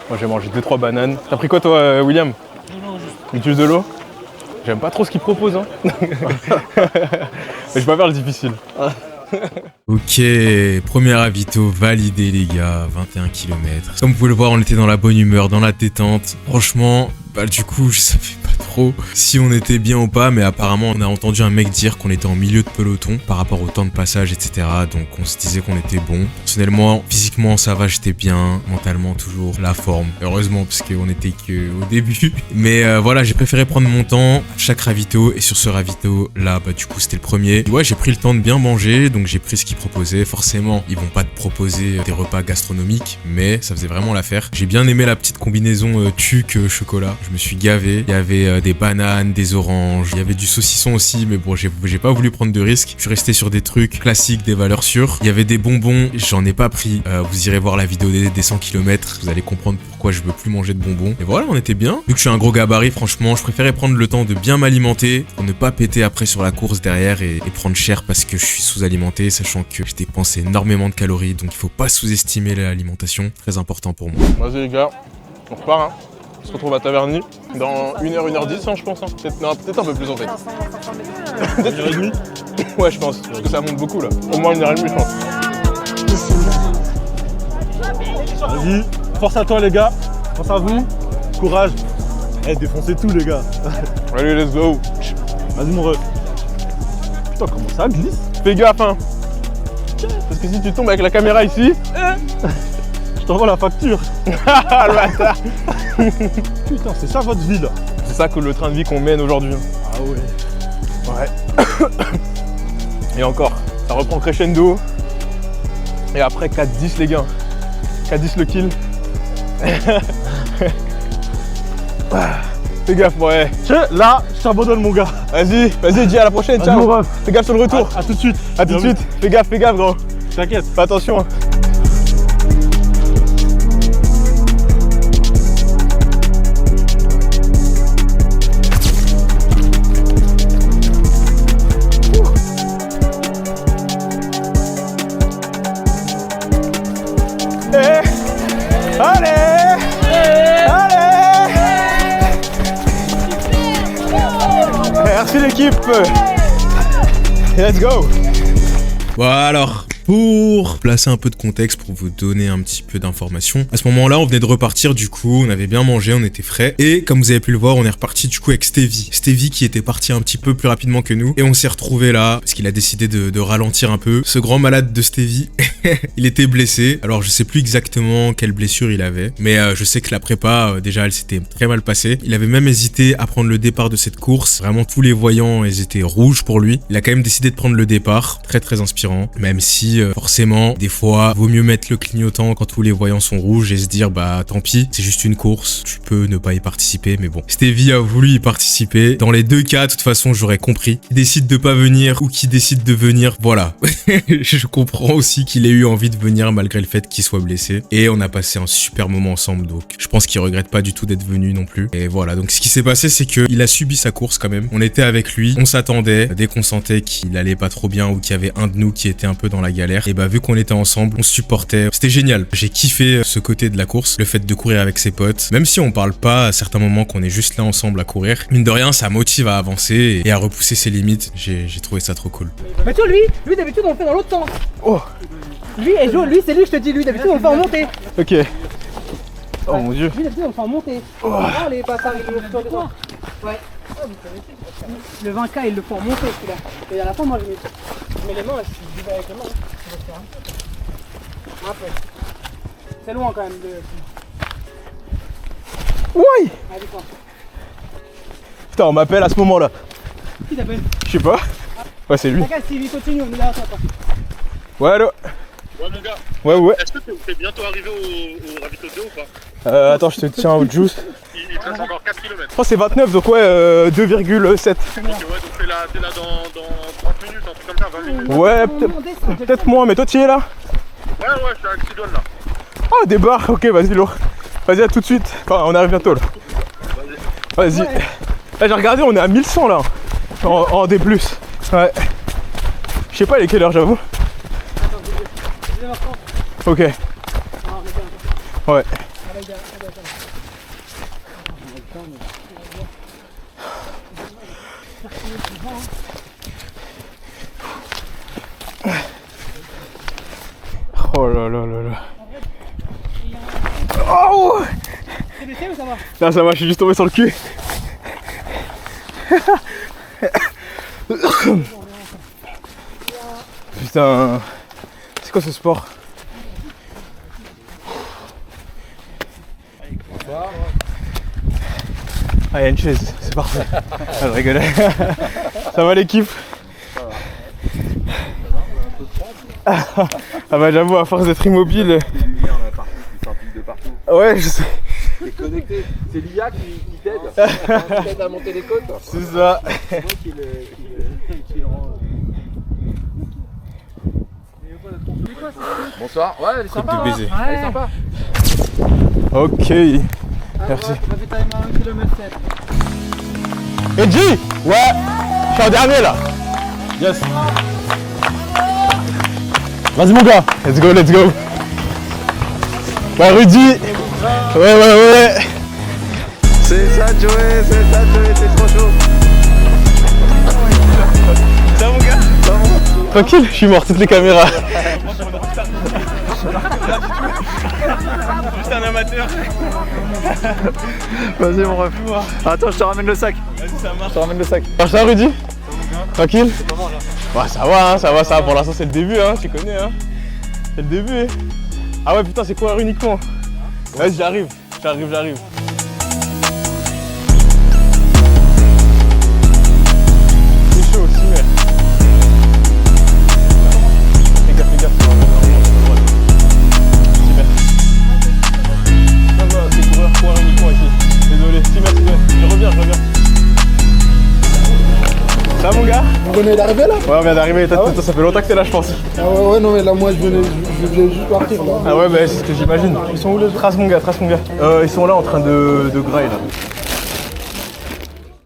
Moi, j'ai mangé 2-3 bananes. T'as pris quoi, toi, William? Juste de l'eau? J'aime pas trop ce qu'il propose, hein. Mais je vais pas faire le difficile. Ok, premier ravito validé les gars, 21 km. Comme vous pouvez le voir, on était dans la bonne humeur, dans la détente. Franchement, bah du coup, je savais pas trop si on était bien ou pas, mais apparemment on a entendu un mec dire qu'on était en milieu de peloton par rapport au temps de passage, etc. Donc on se disait qu'on était bon. Personnellement, physiquement ça va, j'étais bien, mentalement toujours la forme. Heureusement parce qu'on était qu'au début. Mais voilà, j'ai préféré prendre mon temps à chaque ravito, et sur ce ravito là, bah du coup c'était le premier. Ouais, j'ai pris le temps de bien manger, donc j'ai pris ce qu'ils proposaient. Forcément, ils vont pas te proposer des repas gastronomiques, mais ça faisait vraiment l'affaire. J'ai bien aimé la petite combinaison tuc chocolat. Je me suis gavé. Il y avait des bananes, des oranges, il y avait du saucisson aussi, mais bon, j'ai pas voulu prendre de risques. Je suis resté sur des trucs classiques, des valeurs sûres. Il y avait des bonbons, j'en ai pas pris. Vous irez voir la vidéo des 100 km, vous allez comprendre pourquoi je veux plus manger de bonbons. Et voilà, on était bien. Vu que je suis un gros gabarit, franchement, je préférais prendre le temps de bien m'alimenter pour ne pas péter après sur la course derrière et prendre cher parce que je suis sous-alimenté, sachant que je dépense énormément de calories, donc il faut pas sous-estimer l'alimentation. Très important pour moi. Vas-y les gars, on repart, hein. On se retrouve à Taverny dans 1h, 1h10, hein, je pense. Hein. Peut-être un peu plus en fait. Peut-être 1h30. Ouais, je pense, parce que ça monte beaucoup là. Au moins 1h30, je pense. Vas-y, force à toi les gars. Force à vous. Courage. Eh, défoncez tout les gars. Allez, let's go. Vas-y mon ref. Putain, comment ça glisse? Fais gaffe, hein. Parce que si tu tombes avec la caméra ici... Je t'envoie la facture. Ah, le bâtard. Putain, c'est ça votre vie là. C'est ça que le train de vie qu'on mène aujourd'hui. Ah ouais. Ouais. Et encore, ça reprend crescendo. Et après 4-10 les gars. 4-10 le kill. Fais gaffe, ouais. Là, je t'abandonne mon gars. Vas-y, dis à la prochaine, Vas-y, ciao. mon ref. Fais gaffe sur le retour. À tout de suite. À tout de suite. Fais gaffe gros. T'inquiète. Fais attention. Merci l'équipe. Let's go. Voilà, alors, pour placer un peu de contexte, pour vous donner un petit peu d'informations, à ce moment-là, on venait de repartir, du coup, on avait bien mangé, on était frais, et comme vous avez pu le voir, on est reparti du coup avec Stevie. Stevie qui était parti un petit peu plus rapidement que nous, et on s'est retrouvé là, parce qu'il a décidé de ralentir un peu. Ce grand malade de Stevie, il était blessé, alors je sais plus exactement quelle blessure il avait, mais je sais que la prépa, déjà, elle s'était très mal passée. Il avait même hésité à prendre le départ de cette course, vraiment tous les voyants, ils étaient rouges pour lui. Il a quand même décidé de prendre le départ, très très inspirant, même si forcément, des fois, vaut mieux mettre le clignotant quand tous les voyants sont rouges et se dire bah tant pis, c'est juste une course, tu peux ne pas y participer, mais bon. Stevie a voulu y participer. Dans les deux cas, de toute façon, j'aurais compris. Qui décide de pas venir ou qui décide de venir, voilà. Je comprends aussi qu'il ait eu envie de venir malgré le fait qu'il soit blessé. Et on a passé un super moment ensemble, donc je pense qu'il regrette pas du tout d'être venu non plus. Et voilà, donc ce qui s'est passé, c'est qu'il a subi sa course quand même. On était avec lui, on s'attendait, dès qu'on sentait qu'il allait pas trop bien ou qu'il y avait un de nous qui était un peu dans la galère, et bah vu qu'on était ensemble, on se supportait, c'était génial. J'ai kiffé ce côté de la course, le fait de courir avec ses potes, même si on parle pas à certains moments qu'on est juste là ensemble à courir, mine de rien ça motive à avancer et à repousser ses limites. J'ai trouvé ça trop cool. Mais tu vois, lui d'habitude on le fait dans l'autre sens. Oh. Lui, et Joe, lui c'est lui, je te dis, lui d'habitude on le fait en montée. Ok. Oh mon dieu. Lui d'habitude on le fait en montée. Oh, les passages, le tour. Ouais. Le 20K il le fait en montée celui-là. Et à la fin moi je mets les mains, je vais avec les mains. Un peu. C'est loin quand même de... Oui. Allez, quoi. Putain, on m'appelle à ce moment-là. Qui t'appelle? Je sais pas. Ouais, c'est lui. T'inquiète, Stevie, continue, on est là à toi. Ouais, allô. Ouais, mon gars. Ouais. Est-ce que t'es bientôt arrivé au ravito 2 ou pas? Attends, je te tiens au juice. Il te reste encore 4 km. Je crois que c'est 29, donc ouais, 2,7. Ok, ouais, donc t'es là dans 30 minutes, un truc comme ça, 20 minutes. Ouais, peut-être moins, mais toi tu y es là? Ouais, je suis à Axidouane là. Oh, des barres, ok, vas-y, lourd. Vas-y, à tout de suite. Enfin, on arrive bientôt là. Vas-y. Là, j'ai regardé, on est à 1100 là. En D+. Ouais. Je sais pas, il est quelle heure, j'avoue. Ok. Ouais. Oh là là là là. Oh! T'es blessé ou ça va? Là ça va, je suis juste tombé sur le cul. Putain. C'est quoi ce sport? Ah, il y a une chaise, c'est parfait. Ah, je rigolais. Ça va l'équipe? Ah bah j'avoue, à force d'être immobile. Ouais, je sais. T'es connecté, c'est l'IA qui t'aide à monter les côtes. C'est ça. C'est moi qui le rend. Bonsoir, ouais, elle est sympa. baiser. Hein. Elle est sympa. Ok, merci. On va vite à 1 km 7. Edgy? Ouais, je suis en dernier là. Yes. Vas-y mon gars. Let's go. Ouais, Rudy. Ouais. C'est ça Joey, c'est trop chaud. Ça va mon gars? Ça va? Tranquille, je suis mort, toutes les caméras. Juste un amateur. Vas-y mon ref. Attends, je te ramène le sac. Vas-y, ça marche. Je te ramène le sac. Marche ça Rudy? Tranquille? Ouais, ça va, pour l'instant c'est le début, hein, tu connais, hein. C'est le début, hein. Ah ouais, putain, c'est courir uniquement. Vas-y, j'arrive. C'est chaud aussi, mais... Fais gaffe, c'est vraiment super. Non, c'est courir uniquement ici. Désolé, Steamer, je reviens. Ça va mon gars? Vous venez d'arriver là? Ouais, on vient d'arriver, ça fait longtemps que t'es là je pense. Ah ouais, non mais là moi je venais juste partir là. Ah ouais, bah c'est ce que j'imagine. Ils sont où les autres? Trace mon gars. Ils sont là en train de grailler là.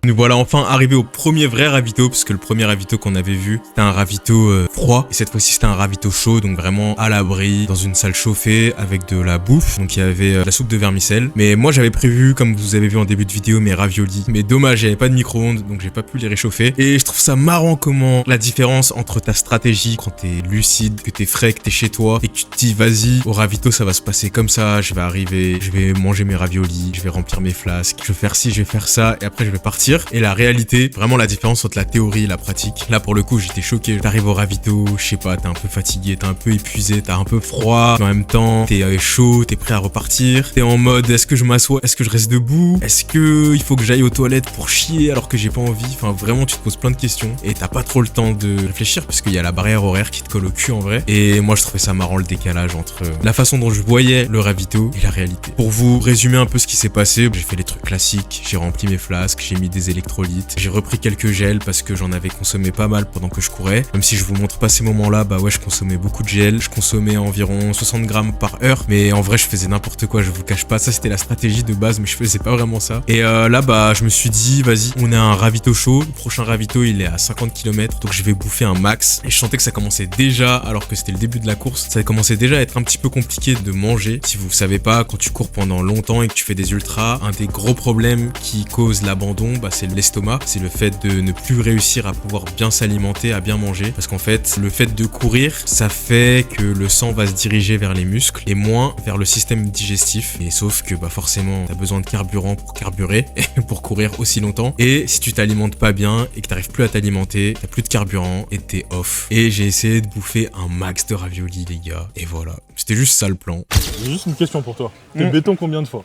Nous voilà enfin arrivés au premier vrai ravito, parce que le premier ravito qu'on avait vu, c'était un ravito froid. Et cette fois-ci, c'était un ravito chaud, donc vraiment à l'abri, dans une salle chauffée, avec de la bouffe. Donc il y avait la soupe de vermicelle. Mais moi, j'avais prévu, comme vous avez vu en début de vidéo, mes raviolis. Mais dommage, j'avais pas de micro-ondes, donc j'ai pas pu les réchauffer. Et je trouve ça marrant comment la différence entre ta stratégie, quand t'es lucide, que t'es frais, que t'es chez toi, et que tu te dis, vas-y, au ravito, ça va se passer comme ça, je vais arriver, je vais manger mes raviolis, je vais remplir mes flasques, je vais faire ci, je vais faire ça, et après je vais partir. Et la réalité, vraiment la différence entre la théorie et la pratique. Là, pour le coup, j'étais choqué. T'arrives au ravito, je sais pas, t'es un peu fatigué, t'es un peu épuisé, t'as un peu froid, mais en même temps, t'es chaud, t'es prêt à repartir. T'es en mode, est-ce que je m'assois, est-ce que je reste debout, est-ce que il faut que j'aille aux toilettes pour chier alors que j'ai pas envie. Enfin, vraiment, tu te poses plein de questions et t'as pas trop le temps de réfléchir parce qu'il y a la barrière horaire qui te colle au cul en vrai. Et moi, je trouvais ça marrant le décalage entre la façon dont je voyais le ravito et la réalité. Pour vous résumer un peu ce qui s'est passé, j'ai fait les trucs classiques, j'ai rempli mes flasques, j'ai mis des électrolytes, j'ai repris quelques gels parce que j'en avais consommé pas mal pendant que je courais. Même si je vous montre pas ces moments-là, bah ouais, je consommais beaucoup de gel, je consommais environ 60 grammes par heure, mais en vrai, je faisais n'importe quoi, je vous cache pas. Ça, c'était la stratégie de base, mais je faisais pas vraiment ça. Et là, bah, je me suis dit, vas-y, on a un ravito chaud. Le prochain ravito, il est à 50 km, donc je vais bouffer un max. Et je sentais que ça commençait déjà, alors que c'était le début de la course, ça commençait déjà à être un petit peu compliqué de manger. Si vous savez pas, quand tu cours pendant longtemps et que tu fais des ultras, un des gros problèmes qui cause l'abandon, bah, c'est l'estomac. C'est le fait de ne plus réussir à pouvoir bien s'alimenter, à bien manger. Parce qu'en fait, le fait de courir, ça fait que le sang va se diriger vers les muscles et moins vers le système digestif. Et sauf que bah forcément, t'as besoin de carburant pour carburer et pour courir aussi longtemps. Et si tu t'alimentes pas bien et que t'arrives plus à t'alimenter, t'as plus de carburant et t'es off. Et j'ai essayé de bouffer un max de raviolis, les gars. Et voilà. C'était juste ça le plan. J'ai juste une question pour toi. T'es béton combien de fois?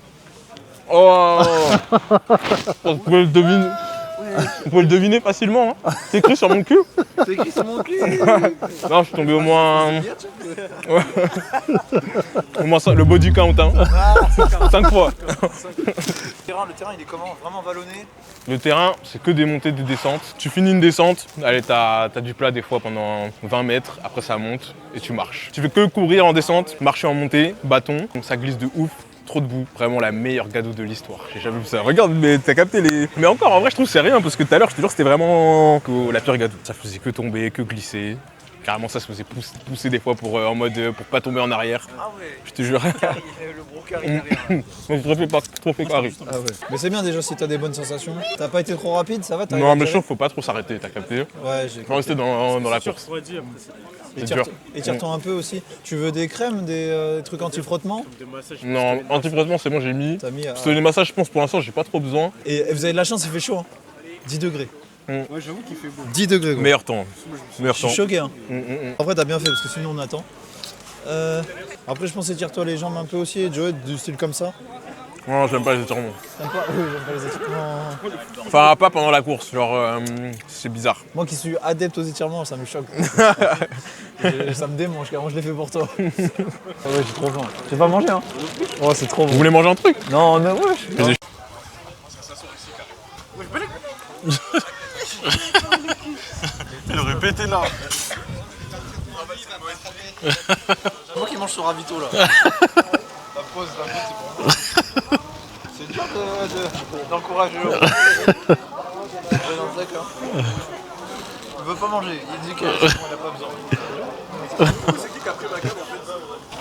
Oh Vous pouvez le deviner. Vous pouvez le deviner facilement, hein. C'est écrit sur mon cul. C'est écrit sur mon cul. Non, je suis tombé au moins... Ouais. Au moins le body count, hein. 5 fois. Le terrain, il est comment? Vraiment vallonné? Le terrain, c'est que des montées, des descentes. Tu finis une descente, allez, t'as du plat des fois pendant 20 mètres, après ça monte et tu marches. Tu fais que courir en descente, marcher en montée, bâton, donc ça glisse de ouf. Trop debout, vraiment la meilleure gado de l'histoire. J'ai jamais vu ça. Regarde, mais t'as capté les... Mais encore, en vrai, je trouve que c'est rien, parce que tout à l'heure, je te jure, c'était vraiment la pire gado. Ça faisait que tomber, que glisser. Carrément, ça se faisait pousser des fois pour, en mode, pour pas tomber en arrière. Ah ouais. Je te jure. Le gros carré derrière. Donc, trop fait carré. Ah ouais. Mais c'est bien déjà si t'as des bonnes sensations. T'as pas été trop rapide, ça va? Non, mais je trouve qu'il faut pas trop s'arrêter, t'as capté? Ouais, j'ai faut rester dans la course. Étire-toi un peu aussi. Tu veux des crèmes, des trucs anti-frottement? Non, anti-frottement, c'est bon, j'ai mis. Parce que les massages, je pense, pour l'instant, j'ai pas trop besoin. Et vous avez de la chance, il fait chaud, hein. 10 degrés. Ouais, j'avoue qu'il fait beau. 10 degrés, gros. Meilleur temps. Je suis choqué, hein. En vrai, t'as bien fait, parce que sinon, on attend. Après, je pense étire-toi les jambes un peu aussi, Joe, du style comme ça. Non, j'aime pas les étirements. T'aimes pas? Oui, j'aime pas les étirements. Enfin, pas pendant la course, genre, c'est bizarre. Moi qui suis adepte aux étirements, ça me choque. Ça me démange, car moi je l'ai fait pour toi. Ah ouais, j'ai trop faim. J'ai pas mangé, hein. Oh, c'est trop bon. Vous voulez manger un truc? Non, non, ouais. Il aurait pété là. C'est moi qui mange ce ravito là. La pause, c'est pour moi. C'est dur d'encourager l'autre. D'accord. Il veut pas manger, il dit qu'il n'a pas besoin. C'est qui a pris ma gueule en fait?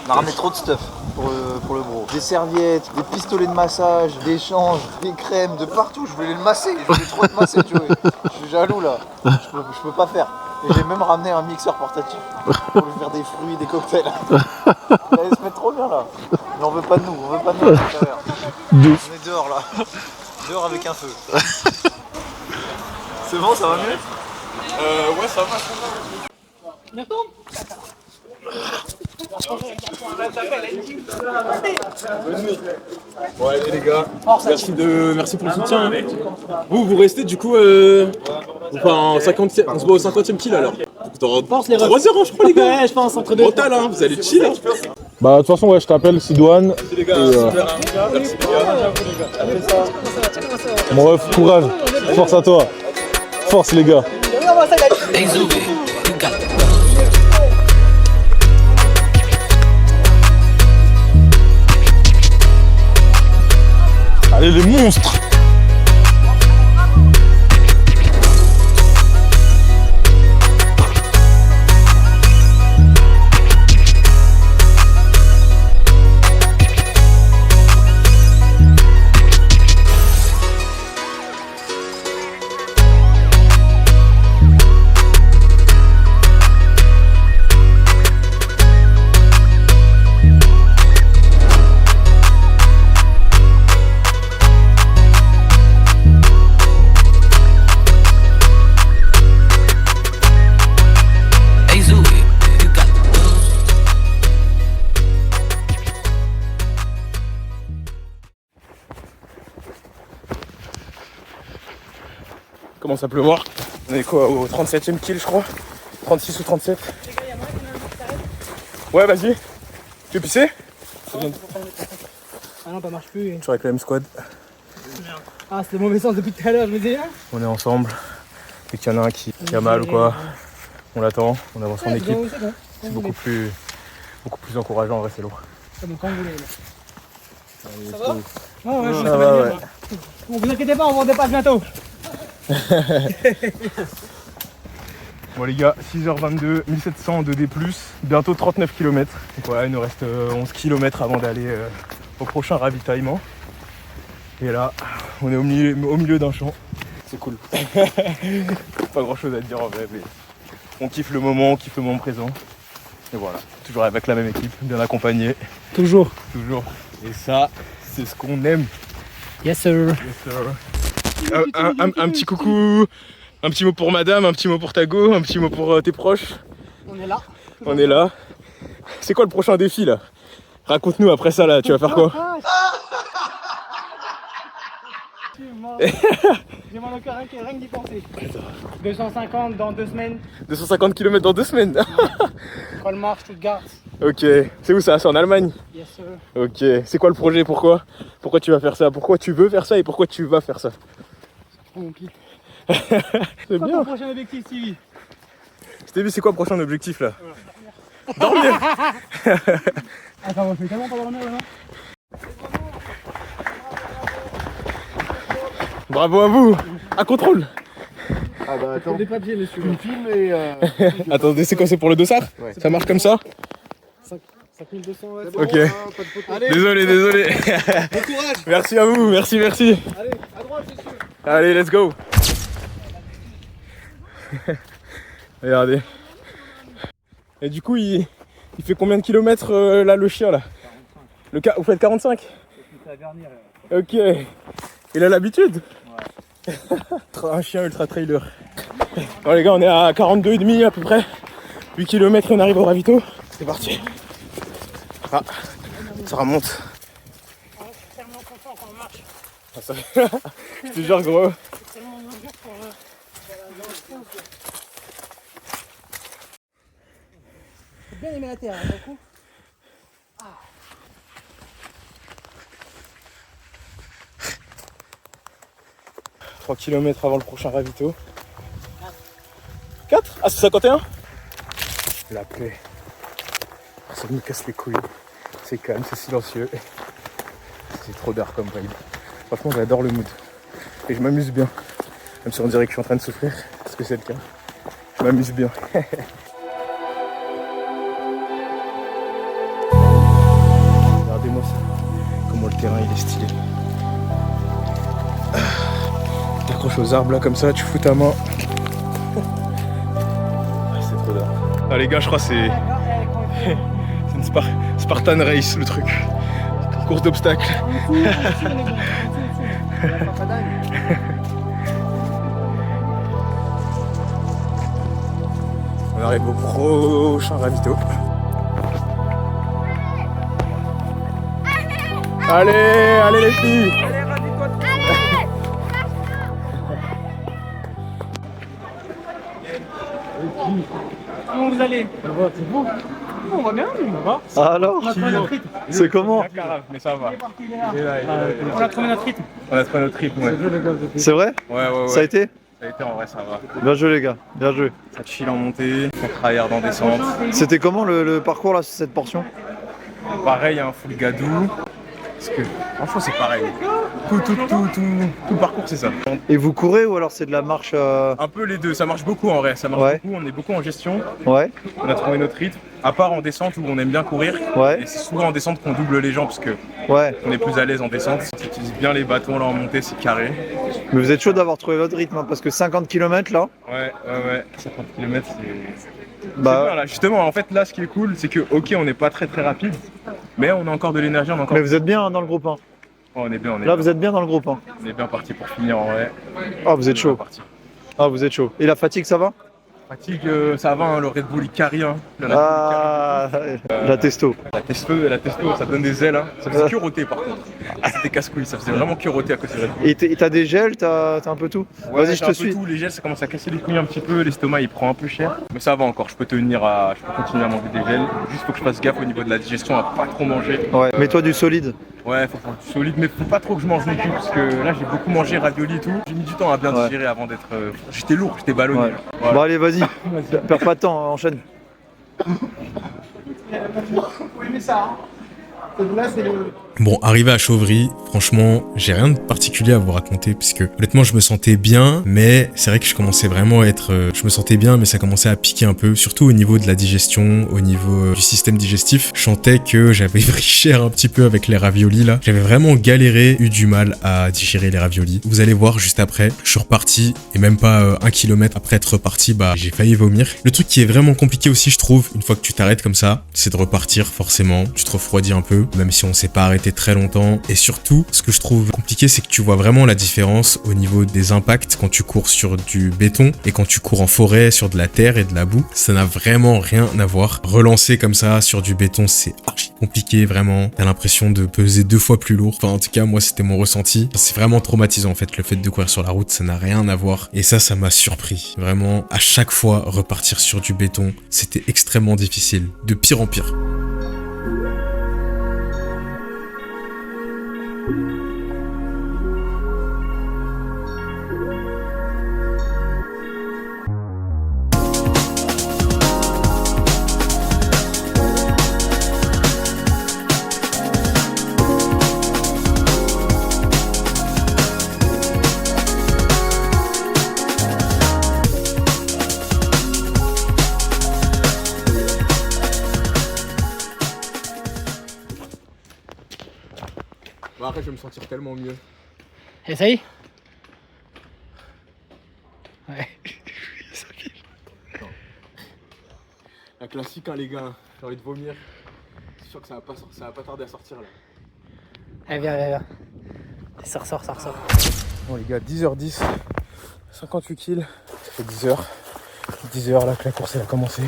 On a ramené trop de stuff pour le gros. Des serviettes, des pistolets de massage, des changes, des crèmes, de partout. Je voulais le masser, je voulais trop te masser, tu vois. Je suis jaloux là, je peux pas faire. Et j'ai même ramené un mixeur portatif pour lui faire des fruits, des cocktails. Il allait se mettre trop bien là. Mais on veut pas de nous, on veut pas de nous à l'intérieur. On est dehors là, dehors avec un feu. C'est bon, ça va mieux? Ouais, ça va. Bon allez les gars, merci pour le soutien. Vous restez du coup enfin 50e, on se voit au 50e kill alors. 3-0 je crois les gars. Ouais je pense entre deux. Mental hein, vous allez chill hein. Bah de toute façon ouais je t'appelle Sidouane. Merci les gars, super, hein. Merci les gars. Mon ref, courage, force à toi. Force les gars. Allez les monstres! commence à pleuvoir. On est quoi, au 37e kill je crois, 36 ou 37. Ouais vas-y, tu veux pisser? Ah non, ça marche plus. Toujours avec la même squad. Ah, c'est le mauvais sens depuis tout à l'heure, je me disais. On est ensemble, dès qu'il y en a un qui a mal ou quoi, on l'attend, on avance en équipe. C'est beaucoup plus encourageant en vrai, c'est lourd. C'est bon, quand vous voulez. Ça va? Ah ouais, ça va, ouais. Bon, vous inquiétez pas, on vous dépasse bientôt. Bon les gars, 6h22, 1700 de D+, bientôt 39 km. Donc voilà, il nous reste 11 km avant d'aller au prochain ravitaillement. Et là, on est au milieu d'un champ. C'est cool. Pas grand chose à dire en vrai, mais on kiffe le moment présent. Et voilà, toujours avec la même équipe, bien accompagné. Toujours. Toujours. Et ça, c'est ce qu'on aime. Yes sir. Yes, sir. Un petit coucou, un petit mot pour madame, un petit mot pour ta go, un petit mot pour tes proches. On est là. On est là. C'est quoi le prochain défi là? Raconte-nous après ça là, tu vas faire quoi? J'ai mon encore rien d'y penser. 250 dans 2 semaines. 250 km dans 2 semaines. Colmar, Stuttgart. Ok, c'est où ça? C'est en Allemagne? Yes sir. Ok, c'est quoi le projet? Pourquoi tu vas faire ça? Pourquoi tu veux faire ça et pourquoi tu vas faire ça? C'est mon clip. C'est quoi bien. ton prochain objectif, Stevie? Stevie, c'est quoi le prochain objectif là? Dormir. Attends, on fait tellement pas dormir là. Bravo à vous. À contrôle. Ah bah attends. Des papiers, monsieur. Tu me filmes et Attendez, c'est quoi? C'est pour le dossard? Ouais. Ça marche comme ça? 5200, ouais. Ok. pas de photo. Allez. Désolé. Bon courage. Merci à vous, merci. Allez, à droite, monsieur. Allez, let's go. Regardez. Et du coup, il fait combien de kilomètres là, le chien là? Vous faites 45? C'est la dernière. Ok. Il a l'habitude? Ouais. Un chien ultra trailer. Bon les gars, on est à 42,5 à peu près. 8 km et on arrive au ravito. C'est parti. Ah, ça remonte. C'est tellement content quand on marche. Ah, ça... Je te jure gros. C'est tellement dur pour J'ai bien aimé la terre, hein, beaucoup. 3 km avant le prochain ravito. 4? Ah c'est 51? La paix. Personne me casse les couilles. C'est calme, c'est silencieux. C'est trop d'art comme vibe. Franchement j'adore le mood. Et je m'amuse bien. Même si on dirait que je suis en train de souffrir, parce que c'est le cas. Je m'amuse bien. Regardez-moi ça. Comment le terrain il est stylé. T'accroches aux arbres là comme ça, tu fous ta main. C'est trop d'art. Ah les gars, je crois que c'est une Spartan Race le truc. Course d'obstacles. On arrive au prochain ravito. Allez les filles. Comment vous allez? Ça va, c'est bon. On va bien, ça va. Ah alors, On a trouvé notre rythme. c'est comment? Mais ça va. On a trouvé notre rythme. On a trouvé notre rythme, ouais. C'est vrai? Ouais. Ça a été? Ça a été en vrai, ça va. Bien joué les gars, bien joué. Ça chill en montée, on tryhard en descente. C'était comment le parcours là, cette portion? Pareil, un full gadou. Parce que franchement c'est pareil. Tout le parcours c'est ça. Et vous courez ou alors c'est de la marche Un peu les deux, ça marche beaucoup en vrai. Ça marche beaucoup, on est beaucoup en gestion. Ouais. On a trouvé notre rythme. À part en descente où on aime bien courir. Ouais. Et c'est souvent en descente qu'on double les gens parce que on est plus à l'aise en descente. On utilise bien les bâtons là en montée, c'est carré. Mais vous êtes chaud d'avoir trouvé votre rythme hein, parce que 50 km là. Ouais. 50 km c'est. Bah bien, là. Justement, en fait, là, ce qui est cool, c'est que, ok, on n'est pas très rapide, mais on a encore de l'énergie, on a encore. Mais vous êtes bien hein, dans le groupe 1. Oh, on est bien, Là, vous êtes bien dans le groupe 1. On est bien parti pour finir en vrai. Ah, vous êtes chaud. Ah, vous êtes chaud. Et la fatigue, ça va? Fatigue, ça va, hein, le Red Bull il carry. Hein. La testo. La testo, ça donne des ailes. Hein. Ça faisait que roter par contre. Ah, c'était casse-couille, ça faisait vraiment que roter à cause du Red Bull. Et t'as des gels, t'as un peu tout? Ouais, vas-y, je te suis. Tout. Les gels, ça commence à casser les couilles un petit peu. L'estomac, il prend un peu cher. Mais ça va encore, je peux continuer à manger des gels. Juste faut que je fasse gaffe au niveau de la digestion à pas trop manger. Ouais, mets-toi du solide. Ouais, faut faire du solide, mais faut pas trop que je mange non plus, parce que là j'ai beaucoup mangé ravioli et tout. J'ai mis du temps à bien digérer avant d'être. J'étais lourd, j'étais ballonné. Ouais. Voilà. Bon allez, vas-y, perds pas de temps, enchaîne. Faut aimer ça, hein. Là, c'est le... Bon, arrivé à Chauvry, franchement, j'ai rien de particulier à vous raconter parce que honnêtement, je me sentais bien, mais c'est vrai que je commençais vraiment à être... je me sentais bien, mais ça commençait à piquer un peu, surtout au niveau de la digestion, au niveau du système digestif. Je sentais que j'avais pris cher un petit peu avec les raviolis là. J'avais vraiment galéré, eu du mal à digérer les raviolis. Vous allez voir juste après, je suis reparti et même pas 1 kilomètre après être reparti, bah j'ai failli vomir. Le truc qui est vraiment compliqué aussi, je trouve, une fois que tu t'arrêtes comme ça, c'est de repartir forcément. Tu te refroidis un peu, même si on s'est pas arrêté très longtemps. Et surtout, ce que je trouve compliqué, c'est que tu vois vraiment la différence au niveau des impacts quand tu cours sur du béton et quand tu cours en forêt sur de la terre et de la boue. Ça n'a vraiment rien à voir. Relancer comme ça sur du béton, c'est archi compliqué, vraiment. T'as l'impression de peser 2 fois plus lourd. Enfin, en tout cas, moi, c'était mon ressenti. C'est vraiment traumatisant, en fait, le fait de courir sur la route. Ça n'a rien à voir. Et ça m'a surpris. Vraiment, à chaque fois, repartir sur du béton, c'était extrêmement difficile. De pire en pire. Bon, après, je vais me sentir tellement mieux. Essaye. Ouais. La classique, hein, les gars. J'ai envie de vomir. C'est sûr que ça va pas tarder à sortir là. Allez, viens. Ça ressort. Bon les gars, 10h10, 58 kills, ça fait 10h. 10h là que la course elle a commencé.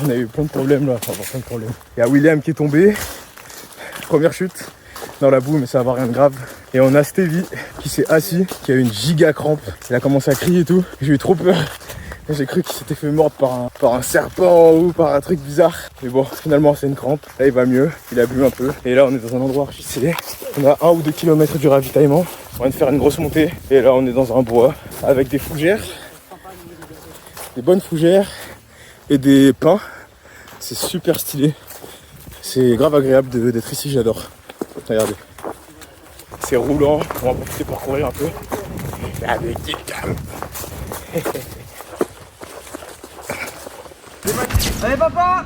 On a eu plein de problèmes là, enfin plein de problèmes. Il y a William qui est tombé, première chute dans la boue, mais ça va rien de grave. Et on a Stevie qui s'est assis, qui a eu une giga crampe. Il a commencé à crier et tout, j'ai eu trop peur. J'ai cru qu'il s'était fait mordre par un serpent ou par un truc bizarre. Mais bon, finalement c'est une crampe. Là il va mieux, il a bu un peu. Et là on est dans un endroit archi stylé. On a 1 ou 2 km du ravitaillement. On vient de faire une grosse montée. Et là on est dans un bois avec des fougères. Des bonnes fougères et des pins. C'est super stylé. C'est grave agréable d'être ici, j'adore. Regardez. C'est roulant, on va profiter pour courir un peu. Avec des câbles. Allez papa!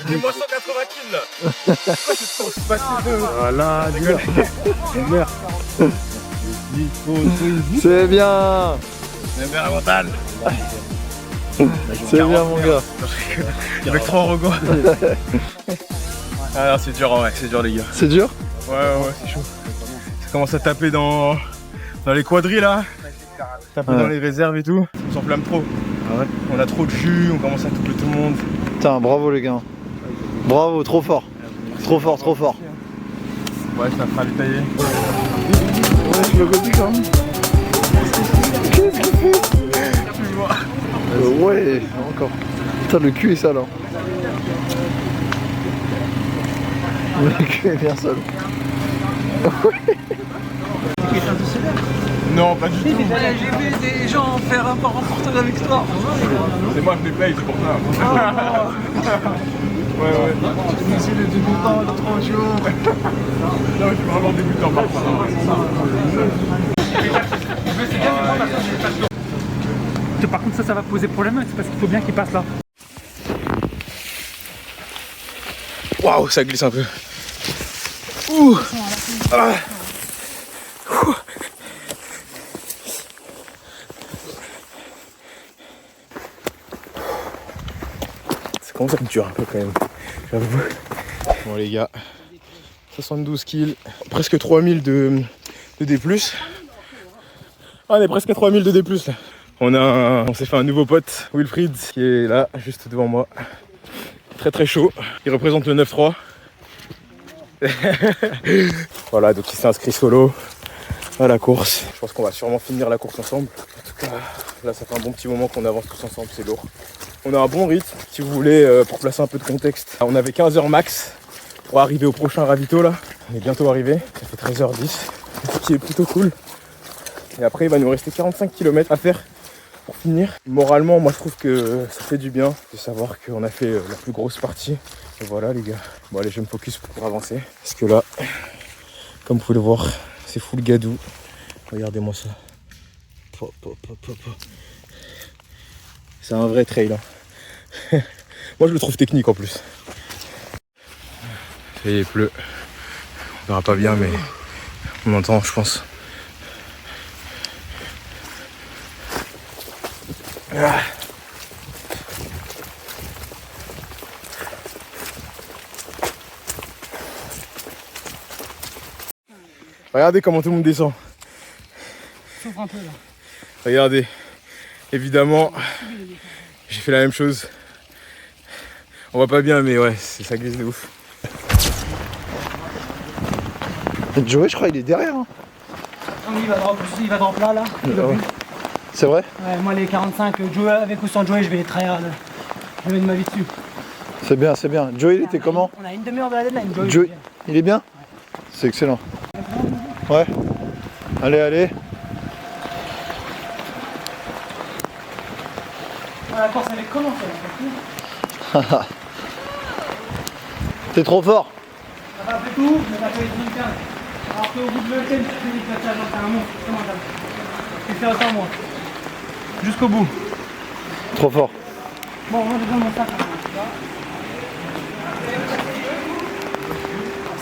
Dis-moi 180 kills là. Voilà, c'est bien. C'est bien mon gars. Avec 3 rogos. Ah non, c'est dur, ouais, c'est dur les gars. C'est dur? Ouais, c'est chaud. Ça commence à taper dans les quadrilles là. Taper dans les réserves et tout. On s'enflamme trop. Ah ouais. On a trop de jus, on commence à toucher tout le monde. Putain, bravo les gars. Bravo, trop fort. Trop fort. Ouais, ça fera détailler. Ouais, je le redis quand même. Qu'est-ce qu'il fait? Tu vois. Ouais, encore. Putain, le cul est sale. Hein. Le cul est bien sale. Non, pas du tout. J'ai vu des gens faire un reportage avec toi. C'est moi, je les paye, c'est pour ça. Ouais. C'est le débutant de 3 jours. Non, je suis vraiment débutant par Par contre, ça va poser problème, c'est parce qu'il faut bien qu'il passe là. Waouh, ça glisse un peu. Ouh. Ah. Ouh. Ça commence à être dur un peu quand même, j'avoue. Bon les gars, 72 kills, presque 3000 de D+. Ah, on est presque à 3000 de D+, là. On s'est fait un nouveau pote, Wilfried, qui est là, juste devant moi. Très très chaud, il représente le 9-3. Voilà, donc il s'est inscrit solo à la course. Je pense qu'on va sûrement finir la course ensemble. En tout cas, là ça fait un bon petit moment qu'on avance tous ensemble, c'est lourd. On a un bon rythme, si vous voulez, pour placer un peu de contexte. On avait 15 heures max pour arriver au prochain ravito là. On est bientôt arrivé, ça fait 13h10, ce qui est plutôt cool. Et après il va nous rester 45 km à faire pour finir. Moralement, moi je trouve que ça fait du bien de savoir qu'on a fait la plus grosse partie. Et voilà les gars. Bon allez, je me focus pour avancer. Parce que là, comme vous pouvez le voir, c'est full gadou. Regardez-moi ça. C'est un vrai trail. Hein. Moi je le trouve technique en plus. Et il pleut. On verra pas bien mais on entend je pense. Ah. Regardez comment tout le monde descend. Souffre un peu là. Regardez, évidemment, j'ai fait la même chose. On voit pas bien mais ouais, ça glisse de ouf. Joey, je crois qu'il est derrière. Hein. Il va dans plat là. Ouais. C'est vrai? Ouais, moi les 45, Joey, avec ou sans Joey, je vais les trahir. Je vais mettre ma vie dessus. C'est bien, c'est bien. Joey, il était comment? On a une demi-heure de la deadline. Joey, il est bien? Ouais. C'est excellent. Ouais. Allez, allez. La course elle est commencée là. T'es trop fort. Ça va après tout, mais t'as fait les 15. Alors qu'au bout de l'hôtel, tu finis de faire un monstre. Comment ça? Tu fais autant moi. Jusqu'au bout. Trop fort. Bon, moi j'ai besoin de mon sac.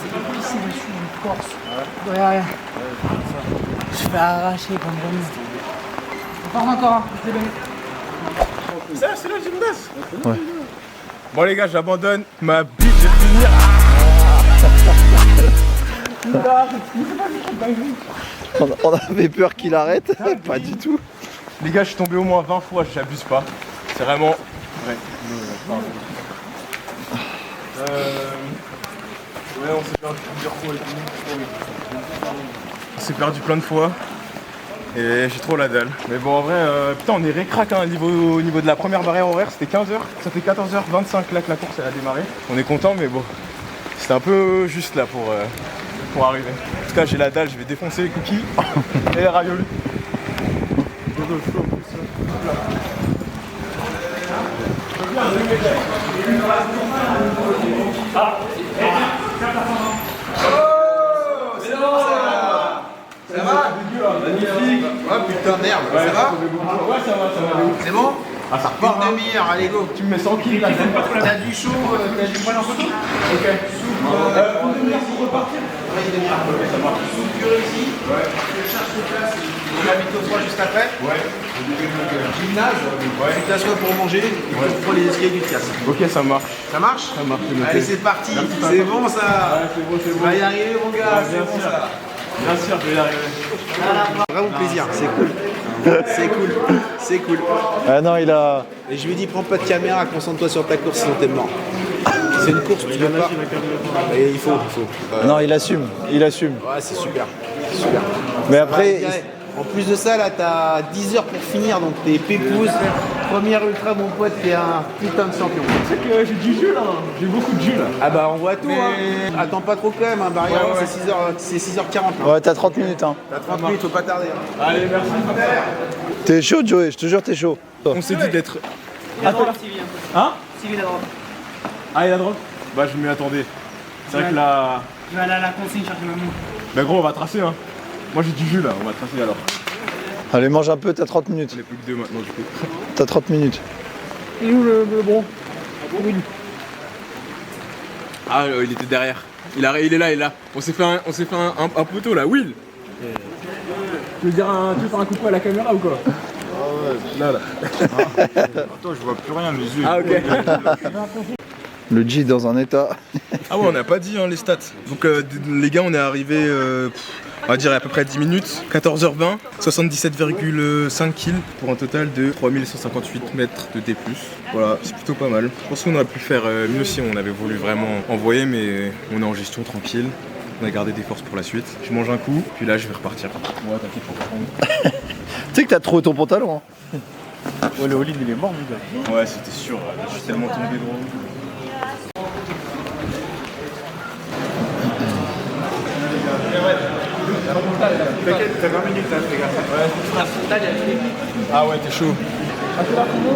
C'est ici, je suis une Corse. Ouais, rien. Je vais arracher comme jamais. On part encore, hein. Je t'ai donné. Ça, c'est le gymnase. Ouais. Bon les gars, j'abandonne. Ma bite, je vais finir. On avait peur qu'il arrête. Pas du tout. Les gars, je suis tombé au moins 20 fois, j'abuse pas. C'est vraiment... Ouais. Ouais, on s'est perdu plusieurs fois et tout. On s'est perdu plein de fois. Et j'ai trop la dalle. Mais bon, en vrai, putain, on est récrac hein, au niveau de la première barrière horaire, c'était 15h. Ça fait 14h25 là que la course elle a démarré. On est content, mais bon, c'était un peu juste là pour arriver. En tout cas, j'ai la dalle, je vais défoncer les cookies et les raviolis. Ça va? Magnifique. Oh putain merde, ça va? Ouais, ça va. C'est bon? Ah, ça repart. Une demi-heure, allez go. Tu me mets 100 kills là. T'as du chaud, t'as du poil en photo? Ok. Une demi-heure pour repartir? Ouais, une demi-heure. Ça marche. Soupe purée ici. Ouais. Je cherche de place. On habite au 3 juste après. Ouais. Gymnase. Ouais. Tu t'assois pour manger. Et tu prends les escaliers du casse. Ok, ça marche. Ça marche? Ça marche. Allez, c'est parti. C'est bon ça. Ouais, c'est bon, c'est bon. Tu vas y arriver mon gars, c'est bon ça. Bien sûr, je vais y arriver. Vraiment plaisir, c'est cool. C'est cool, c'est cool. Ah non, il a... Et je lui dis, prends pas de caméra, concentre-toi sur ta course, sinon t'es mort. C'est une course, tu veux pas. Et il faut. Non, il assume, il assume. Ouais, c'est super. C'est super. Mais après... En plus de ça, là, t'as 10 heures pour finir, donc t'es pépouze. Première ultra, mon pote, t'es un putain de champion. Tu sais que j'ai du jus là, j'ai beaucoup de jus là. Ah bah on voit tout, hein. Attends pas trop quand même, hein. Barrière, Ouais. c'est 6h40. Hein. Ouais, t'as 30 minutes, hein. T'as 30 minutes, faut pas tarder. Hein. Allez, merci. T'es chaud, Joey, je te jure, t'es chaud. On s'est dit d'être... Il a droit, Sylvie. Hein? Sylvie, il a droit. Ah, il a droit? Bah, je m'y attendais. C'est vrai que là... Je vais aller à la consigne chercher ma montre. Bah gros, on va tracer hein. Moi j'ai du jus là, on va tracer alors. Allez, mange un peu, t'as 30 minutes. On est plus que deux maintenant du coup. T'as 30 minutes. Il est où le bon? Ah, il était derrière. Il est là. On s'est fait un poteau là, Will. Tu veux faire un coucou à la caméra ou quoi? Là, là. Attends, je vois plus rien, mes yeux. Ah, ok. Le G dans un état. Ah ouais, on n'a pas dit hein, les stats. Donc les gars, on est arrivé, on va dire à peu près 10 minutes, 14h20, 77,5 kills pour un total de 3158 mètres de D+. Voilà, c'est plutôt pas mal. Je pense qu'on aurait pu faire mieux si on avait voulu vraiment envoyer, mais on est en gestion tranquille. On a gardé des forces pour la suite. Je mange un coup, puis là je vais repartir. Ouais, t'inquiète pour prendre. Tu sais que t'as trouvé ton pantalon, hein. Ouais, le Olive il est mort, mon gars. Ouais, c'était sûr, je suis tellement tombé droit. T'inquiète, t'as 20 minutes là, fais gaffe. Ah ouais, t'es chaud. Ah, t'es là pour moi?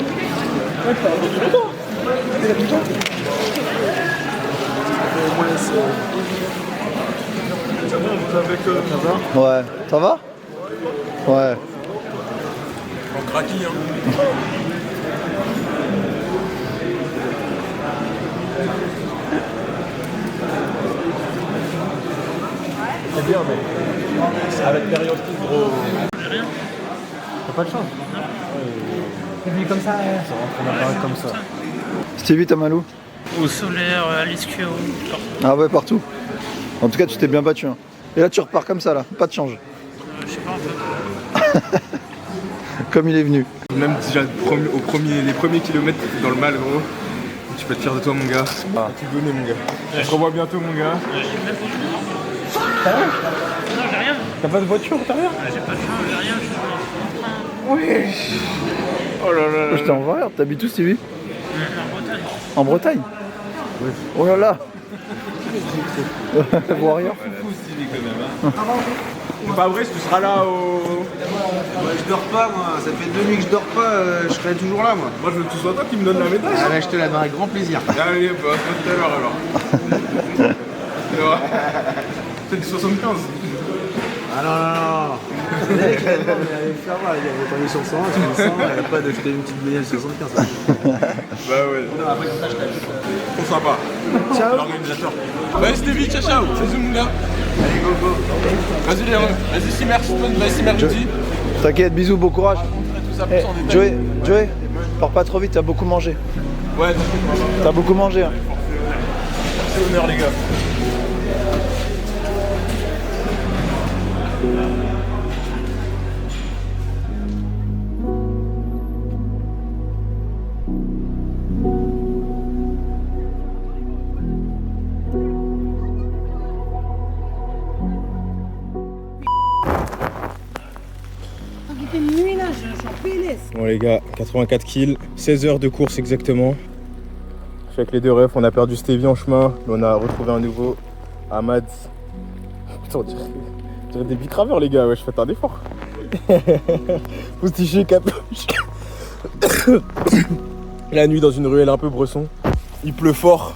Ouais, t'as du longtemps. T'as du temps. Ouais, ça va? Ouais. On craquille, hein. C'est bien, mais avec période gros. Rien. T'as pas de chance. C'est venu comme ça. Ça rentre en appareil comme ça. Stevie, t'as mal où? Au solaire, à l'ISQO. Ah ouais, partout. En tout cas, tu t'es bien battu. Hein. Et là, tu repars comme ça, là. Pas de change. Je sais pas, un peu. Comme il est venu. Même déjà les premiers kilomètres, t'étais dans le mal, gros. Tu peux être fier de toi, mon gars. Ah. Tu connais, mon gars. On se revoit bientôt, mon gars. T'as rien? Non, j'ai rien. T'as pas de voiture, t'as rien? J'ai pas de chance, j'ai rien, je suis en train. Oui. Oh là là là. Je t'ai envoyé, t'habites où, Stevie? En Bretagne. En Bretagne? Oui. Oh là là. Warrior. Stevie quand même, hein. Fabrice, tu seras là au... Ouais, je dors pas moi, ça fait 2 nuits que je dors pas, je serai toujours là moi. Moi je veux que ce soit toi qui me donne la médaille. Ah là, je te la donne avec grand plaisir. Allez, bah, à tout à l'heure alors. C'est vrai. C'est du 75. Ah non, non, non. Allez me faire mal, il avait pas mis sur 100, sur 100, il n'y a pas de jeter une petite médaille sur 75. Bah ouais. Non, après tout ça, je t'aime. Trop sympa. Ciao. L'organisateur. Ouais, Stevie, ciao, ciao. C'est mon gars. Allez, go, go. Vas-y, Léon. Vas-y, si merci. T'inquiète, bisous, bon courage. Hey, Joey, pars pas trop vite, t'as beaucoup mangé. Ouais, t'as beaucoup mangé. Hein. C'est honneur, les gars. Bon les gars, 84 kills, 16 heures de course exactement. Je suis avec les deux refs, on a perdu Stevie en chemin, mais on a retrouvé un nouveau, Ahmad. Putain, on dirait des bicraveurs les gars, ouais, je fais un effort. Poustiché, capuche. La nuit dans une ruelle un peu bresson. Il pleut fort.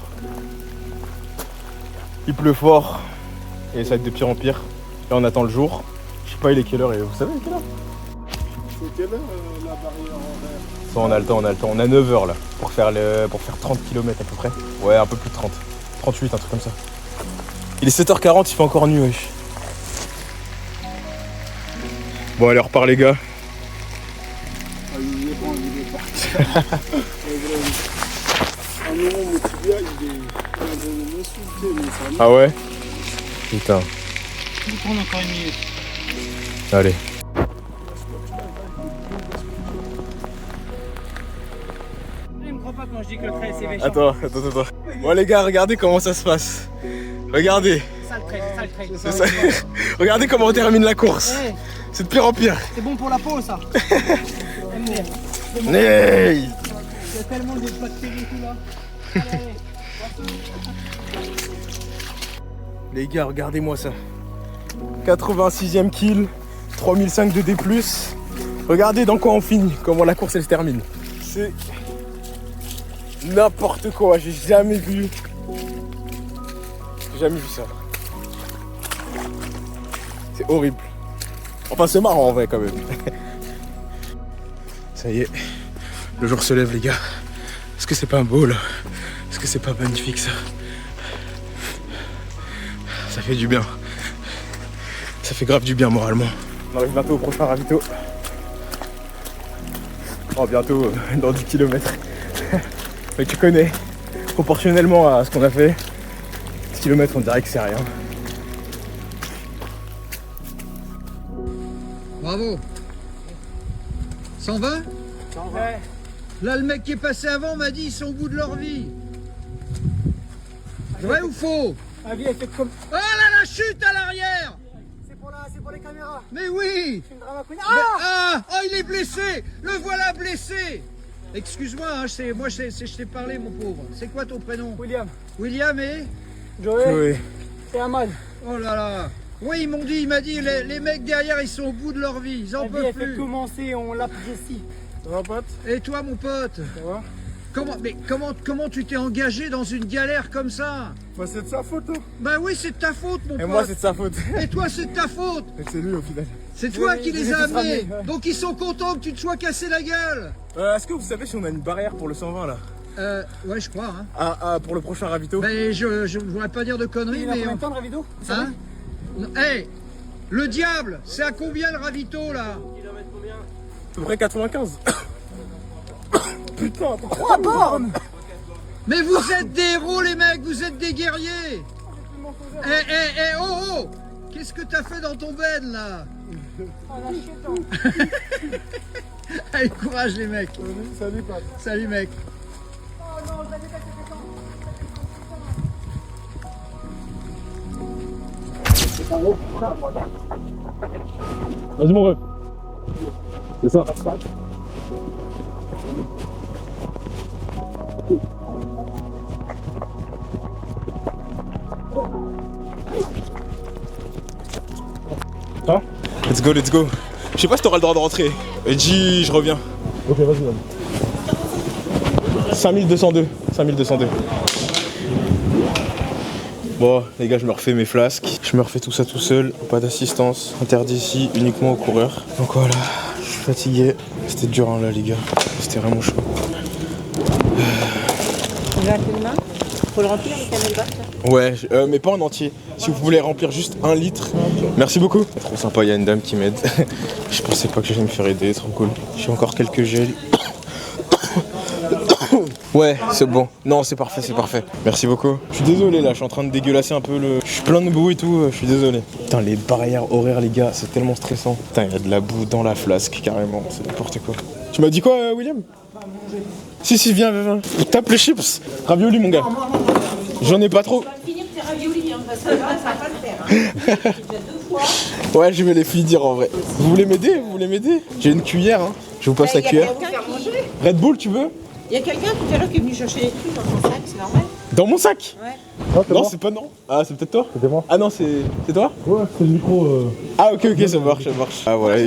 Il pleut fort. Et ça va être de pire en pire. Là on attend le jour. Je sais pas il est quelle heure et vous savez il est quelle heure? C'est quelle heure la barrière en on a le temps, on a 9h là pour faire 30 km à peu près. Ouais, un peu plus de 30. 38, un truc comme ça. Il est 7h40, il fait encore nuit, wesh. Bon, allez, on repart les gars. Ah, il est bon, il est parti. À un moment, mon tibia, il est insulté, mais ça. Ah ouais? Putain. Je vais prendre encore une minute. Allez. Il me croit pas quand je dis que le trait c'est méchant. Attends. Bon les gars, regardez comment ça se passe. Regardez. C'est ça le trait, Regardez comment on termine la course. Hey. C'est de pire en pire. C'est bon pour la peau ça. Hey. Il y a tellement de bactéries tout là. Allez. Les gars, regardez-moi ça. 86e kill, 3005 de D+. Regardez dans quoi on finit, comment la course elle se termine. C'est n'importe quoi, j'ai jamais vu ça. C'est horrible. Enfin c'est marrant en vrai quand même. Ça y est, le jour se lève les gars. Est-ce que c'est pas beau là? Est-ce que c'est pas magnifique ça? Ça fait du bien. Ça fait grave du bien moralement. On arrive bientôt au prochain ravito. Oh, bientôt dans 10 km. Mais tu connais, proportionnellement à ce qu'on a fait, 10 km on dirait que c'est rien. Bravo. 120 120. Là, le mec qui est passé avant m'a dit ils sont au bout de leur vie. Vrai ou faux? La vie, elle fait comme... Oh là, la chute à l'arrière! C'est pour les caméras. Mais oui! C'est une drama queen. Oh, il est blessé! Le voilà blessé! Excuse-moi, hein, je t'ai parlé, mon pauvre. C'est quoi ton prénom? William. William et? Joey. Et Ahmad. Oh là là! Oui, il m'a dit, les mecs derrière, ils sont au bout de leur vie, ils en peuvent elle plus. fait commencer, on l'apprécie. Ça va, pote? Et toi, mon pote? Ça va? Comment tu t'es engagé dans une galère comme ça? Bah c'est de sa faute. Hein. Bah oui, c'est de ta faute, mon pote. Et moi c'est de sa faute. Et toi, c'est de ta faute. Et c'est lui au final. C'est toi qui les as amenés. Donc ils sont contents que tu te sois cassé la gueule. Est-ce que vous savez si on a une barrière pour le 120 là? Ouais, je crois. Hein. Pour le prochain ravito? Ben, je voudrais pas dire de conneries, mais... Il a combien de temps de ravito? Hein? Hey, le diable, c'est à combien le ravito là? Kilomètre combien? À peu près 95. Putain, 3 bornes. Mais vous êtes des héros les mecs, vous êtes des guerriers. Oh. Qu'est-ce que t'as fait dans ton bed là? Allez, courage les mecs. Salut Pat. Salut mec. Vas-y mon ref. C'est ça. Hein? Let's go. Je sais pas si t'auras le droit de rentrer. Dis, je reviens. Ok, vas-y. 5202. Bon, les gars, je me refais mes flasques. Je me refais tout ça tout seul. Pas d'assistance. Interdit ici uniquement aux coureurs. Donc voilà, je suis fatigué. C'était dur hein, là, les gars. C'était vraiment chaud. Tu veux un coup de main? Faut le remplir le camelback là? Ouais, mais pas en entier. Si vous voulez remplir juste 1 litre. Merci beaucoup. Trop sympa, il y a une dame qui m'aide. Je pensais pas que j'allais me faire aider, trop cool. J'ai encore quelques gels. Ouais, c'est bon. Non, c'est parfait. Merci beaucoup. Je suis désolé là, je suis en train de dégueulasser un peu le... Je suis plein de boue et tout, je suis désolé. Putain, les barrières horaires les gars, c'est tellement stressant. Putain, il y a de la boue dans la flasque carrément, c'est n'importe quoi. Tu m'as dit quoi William? Si, viens. Tape les chips. Ravioli mon gars. J'en ai pas trop. Tu vas finir tes raviolis, hein, parce que là, ça va pas le faire. Hein. Tu fais 2 fois. Ouais, je vais les finir en vrai. Vous voulez m'aider? J'ai une cuillère, hein. Je vous passe la cuillère. Red Bull, tu veux? Il y a quelqu'un tout à l'heure qui est venu chercher des trucs dans ton sac, c'est normal? Dans mon sac? Ouais. Non, c'est pas non. Ah, c'est peut-être toi? C'était moi. Ah non, c'est toi? Ouais, c'est le micro. Ah, ok, ça marche. Ah, voilà. Je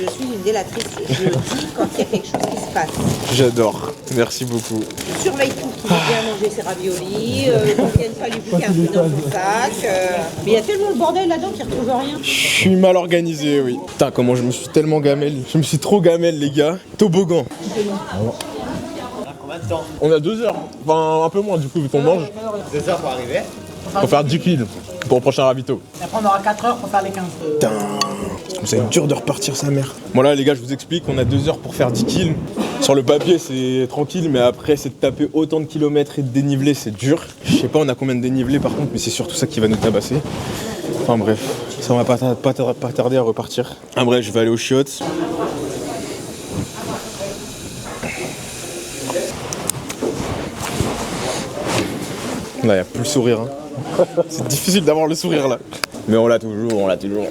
suis une délatrice. Je dis quand il y a quelque chose qui se passe. J'adore. Merci beaucoup. Je surveille tout, qu'il ait bien mangé ses raviolis, qu'on ne vienne pas lui piquer un truc dans son sac. Mais il y a tellement le bordel là-dedans qu'il ne retrouve rien. Je suis mal organisé, oui. Putain, comment je me suis tellement gamelle. Je me suis trop gamelle, les gars. Toboggan. On a 2 heures. Enfin, un peu moins du coup, vu qu'on mange. 2 heures pour arriver. Pour faire 10 kills pour le prochain ravito. Et après, on aura 4 heures pour faire les 15. Putain, ça va être dur de repartir sa mère. Bon là les gars, je vous explique, on a 2 heures pour faire 10 kills. Sur le papier c'est tranquille, mais après c'est de taper autant de kilomètres et de dénivelé, c'est dur. Je sais pas on a combien de dénivelé par contre, mais c'est surtout ça qui va nous tabasser. Enfin bref, ça va pas tarder à repartir. Ah bref, je vais aller aux chiottes. Là, il n'y a plus le sourire. Hein. C'est difficile d'avoir le sourire là. Mais on l'a toujours.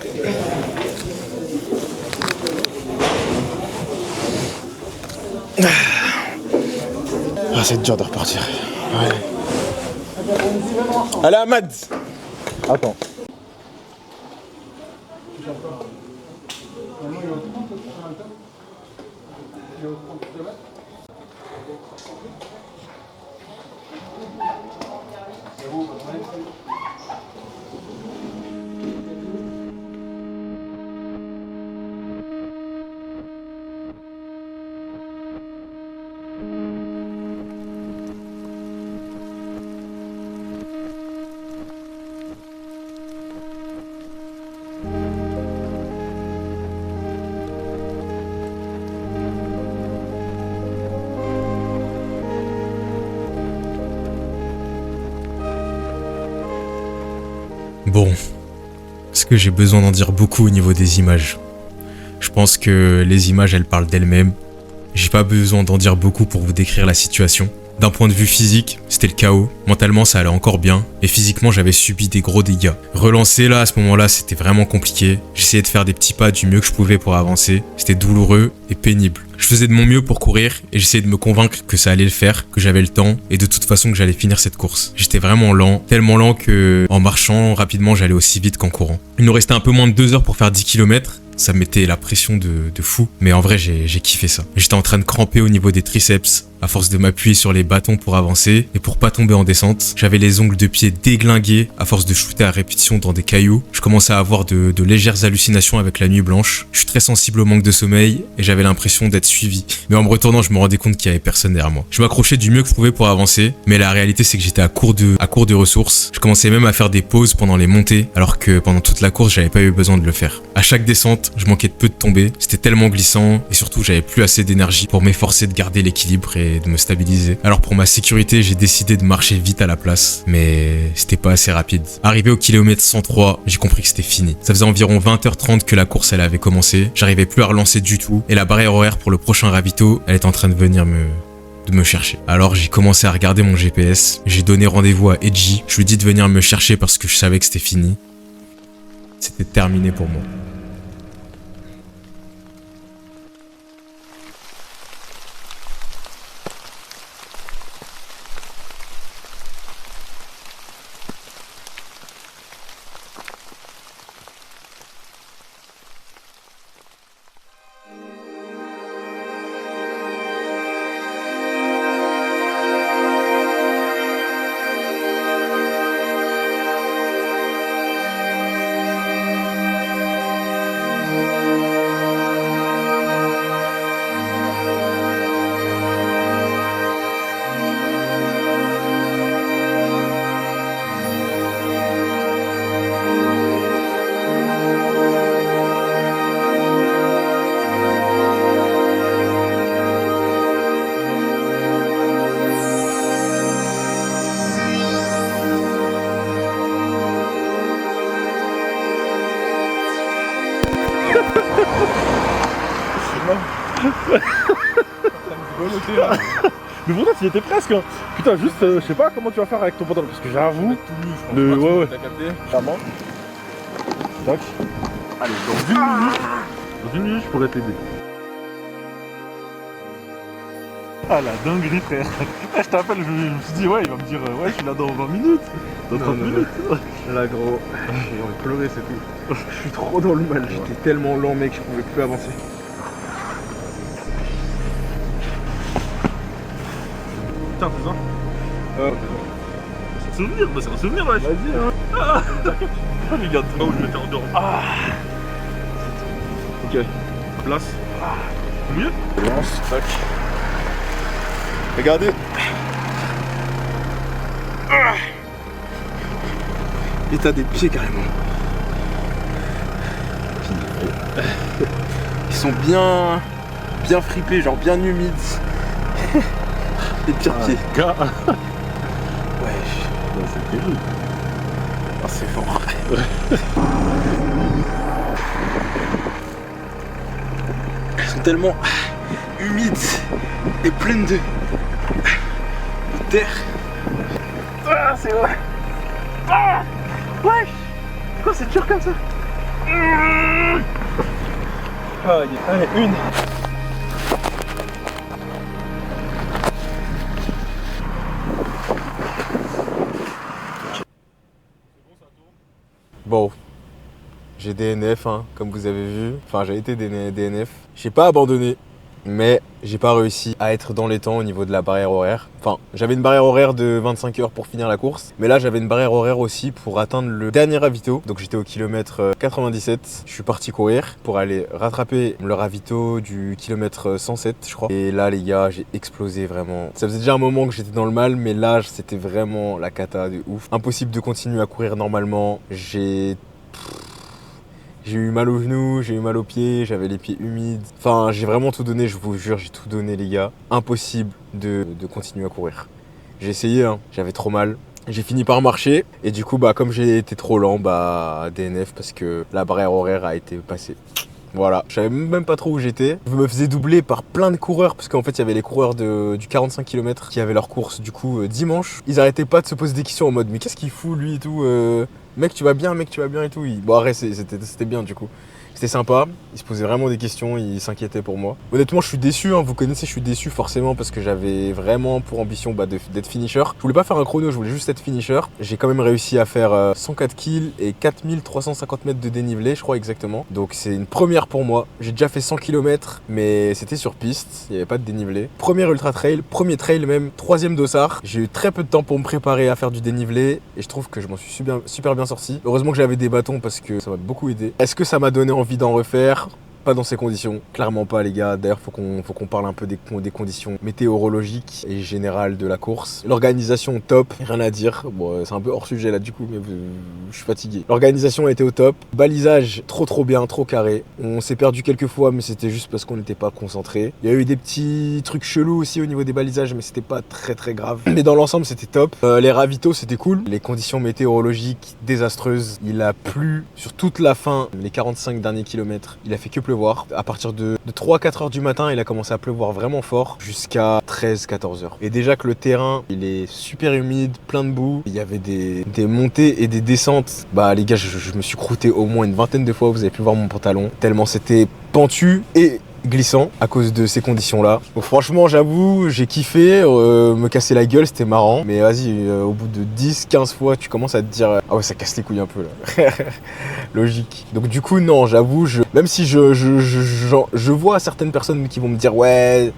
Ah, c'est dur de repartir. Ouais. Allez, Ahmad. Attends. Bon, est-ce que j'ai besoin d'en dire beaucoup au niveau des images? Je pense que les images, elles parlent d'elles-mêmes. J'ai pas besoin d'en dire beaucoup pour vous décrire la situation. D'un point de vue physique, c'était le chaos. Mentalement, ça allait encore bien. Et physiquement, j'avais subi des gros dégâts. Relancer là, à ce moment-là, c'était vraiment compliqué. J'essayais de faire des petits pas du mieux que je pouvais pour avancer. C'était douloureux et pénible. Je faisais de mon mieux pour courir et j'essayais de me convaincre que ça allait le faire, que j'avais le temps et de toute façon que j'allais finir cette course. J'étais vraiment lent, tellement lent que en marchant rapidement, j'allais aussi vite qu'en courant. Il nous restait un peu moins de 2 heures pour faire 10 km. Ça me mettait la pression de fou, mais en vrai j'ai kiffé ça. J'étais en train de cramper au niveau des triceps, à force de m'appuyer sur les bâtons pour avancer, et pour pas tomber en descente. J'avais les ongles de pied déglingués, à force de shooter à répétition dans des cailloux. Je commençais à avoir de légères hallucinations avec la nuit blanche. Je suis très sensible au manque de sommeil, et j'avais l'impression d'être suivi. Mais en me retournant, je me rendais compte qu'il y avait personne derrière moi. Je m'accrochais du mieux que je pouvais pour avancer, mais la réalité c'est que j'étais à court de ressources. Je commençais même à faire des pauses pendant les montées, alors que pendant toute la course, j'avais pas eu besoin de le faire. À chaque descente, je manquais de peu de tomber, c'était tellement glissant et surtout j'avais plus assez d'énergie pour m'efforcer de garder l'équilibre et de me stabiliser. Alors pour ma sécurité, j'ai décidé de marcher vite à la place, mais c'était pas assez rapide. Arrivé au kilomètre 103, j'ai compris que c'était fini. Ça faisait environ 20h30 que la course elle avait commencé, j'arrivais plus à relancer du tout et la barrière horaire pour le prochain ravito, elle était en train de venir me chercher. Alors j'ai commencé à regarder mon GPS, j'ai donné rendez-vous à Edgy, je lui ai dit de venir me chercher parce que je savais que c'était fini. C'était terminé pour moi. Mais pourtant tu y étais presque hein. Putain juste je sais pas comment tu vas faire avec ton pantalon parce que j'avoue le ouais clairement. Tac. Allez dans une minute je pourrais t'aider. Ah la dinguerie frère. Je t'appelle, je me suis dit ouais il va me dire ouais je suis là dans 20 minutes. Dans 30 minutes. Là gros, j'ai envie de pleurer c'est tout. Je suis trop dans le mal, j'étais tellement lent mec, je pouvais plus avancer. Putain c'est ça c'est un souvenir, bah c'est un souvenir ouais. Vas-y hein. Ah regarde là où je m'étais endormi. Ah. Ok. Place. Ah. Mieux. Lance. Tac. Regardez. Ah. Et t'as des pieds carrément. Ils sont bien fripés, genre bien humides. Les pires pieds. Gars. Ouais. C'est terrible. Ah c'est fort. Elles sont tellement humides et pleines de terre. Ah c'est vrai. Ah wesh. Pourquoi c'est dur comme ça? Allez, une. Bon, j'ai DNF, hein, comme vous avez vu. Enfin, j'ai été DNF. J'ai pas abandonné, mais j'ai pas réussi à être dans les temps au niveau de la barrière horaire. Enfin, j'avais une barrière horaire de 25 heures pour finir la course, mais là, j'avais une barrière horaire aussi pour atteindre le dernier ravito. Donc, j'étais au kilomètre 97. Je suis parti courir pour aller rattraper le ravito du kilomètre 107, je crois. Et là, les gars, j'ai explosé vraiment. Ça faisait déjà un moment que j'étais dans le mal, mais là, c'était vraiment la cata de ouf. Impossible de continuer à courir normalement. J'ai eu mal aux genoux, j'ai eu mal aux pieds, j'avais les pieds humides. Enfin, j'ai vraiment tout donné, je vous jure, j'ai tout donné les gars. Impossible de continuer à courir. J'ai essayé, hein, j'avais trop mal. J'ai fini par marcher et du coup bah comme j'ai été trop lent, bah DNF parce que la barrière horaire a été passée. Voilà, je savais même pas trop où j'étais. Je me faisais doubler par plein de coureurs parce qu'en fait il y avait les coureurs du 45 km qui avaient leur course du coup dimanche. Ils arrêtaient pas de se poser des questions en mode mais qu'est-ce qu'il fout lui et tout mec tu vas bien et tout. Bon arrête c'était bien du coup. C'était sympa, il se posait vraiment des questions, il s'inquiétait pour moi. Honnêtement, je suis déçu, hein, vous connaissez, je suis déçu forcément parce que j'avais vraiment pour ambition d'être finisher. Je voulais pas faire un chrono, je voulais juste être finisher. J'ai quand même réussi à faire 104 kills et 4350 mètres de dénivelé, je crois exactement. Donc c'est une première pour moi. J'ai déjà fait 100 km, mais c'était sur piste, il n'y avait pas de dénivelé. Premier ultra trail, premier trail même, 3e dossard. J'ai eu très peu de temps pour me préparer à faire du dénivelé et je trouve que je m'en suis super bien sorti. Heureusement que j'avais des bâtons parce que ça m'a beaucoup aidé. Est-ce que ça m'a donné envie d'en refaire? Pas dans ces conditions, clairement pas les gars. D'ailleurs faut qu'on parle un peu des conditions météorologiques et générales de la course. L'organisation top, rien à dire. Bon c'est un peu hors sujet là du coup mais je suis fatigué. L'organisation a été au top. Balisage trop bien, trop carré. On s'est perdu quelques fois mais c'était juste parce qu'on n'était pas concentré. Il y a eu des petits trucs chelous aussi au niveau des balisages mais c'était pas très grave. Mais dans l'ensemble c'était top. Les ravitaux c'était cool. Les conditions météorologiques désastreuses. Il a plu sur toute la fin, les 45 derniers kilomètres. Il a fait que pleuvoir. À partir de 3-4 heures du matin, il a commencé à pleuvoir vraiment fort jusqu'à 13-14 heures. Et déjà que le terrain, il est super humide, plein de boue. Il y avait des montées et des descentes. Bah les gars, je me suis croûté au moins une vingtaine de fois, vous avez pu voir mon pantalon. Tellement c'était pentu et glissant à cause de ces conditions-là. Donc franchement, j'avoue, j'ai kiffé, me casser la gueule, c'était marrant. Mais vas-y, au bout de 10-15 fois, tu commences à te dire ah ouais, ça casse les couilles un peu là. Logique. Donc du coup, non, j'avoue, même si je vois certaines personnes qui vont me dire ouais,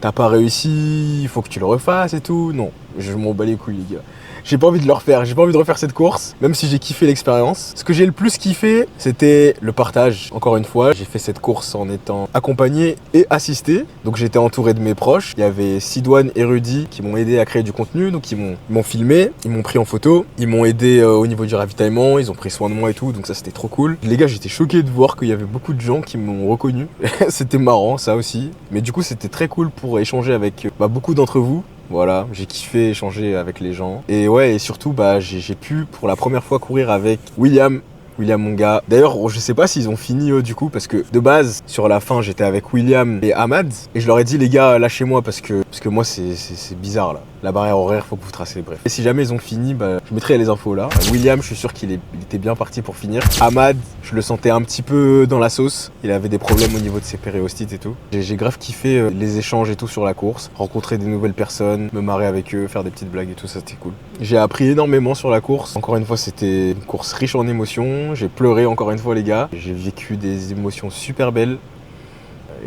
t'as pas réussi, il faut que tu le refasses et tout. Non, je m'en bats les couilles les gars. J'ai pas envie de le refaire, j'ai pas envie de refaire cette course, même si j'ai kiffé l'expérience. Ce que j'ai le plus kiffé, c'était le partage. Encore une fois, j'ai fait cette course en étant accompagné et assisté. Donc j'étais entouré de mes proches. Il y avait Sidoine et Rudy qui m'ont aidé à créer du contenu. Donc ils m'ont filmé, ils m'ont pris en photo, ils m'ont aidé au niveau du ravitaillement, ils ont pris soin de moi et tout. Donc ça c'était trop cool. Les gars, j'étais choqué de voir qu'il y avait beaucoup de gens qui m'ont reconnu. C'était marrant ça aussi. Mais du coup c'était très cool pour échanger avec beaucoup d'entre vous. Voilà, j'ai kiffé échanger avec les gens. Et ouais, et surtout, j'ai pu pour la première fois courir avec William, mon gars. D'ailleurs, je sais pas s'ils ont fini eux du coup, parce que de base, sur la fin, j'étais avec William et Ahmad. Et je leur ai dit, les gars, lâchez-moi parce que moi, c'est bizarre là. La barrière horaire, faut que vous tracez, bref. Et si jamais ils ont fini, je mettrai les infos là. William, je suis sûr qu'il était bien parti pour finir. Ahmad, je le sentais un petit peu dans la sauce. Il avait des problèmes au niveau de ses périostites et tout. J'ai grave kiffé les échanges et tout sur la course. Rencontrer des nouvelles personnes, me marrer avec eux, faire des petites blagues et tout, ça c'était cool. J'ai appris énormément sur la course. Encore une fois, c'était une course riche en émotions. J'ai pleuré encore une fois les gars. J'ai vécu des émotions super belles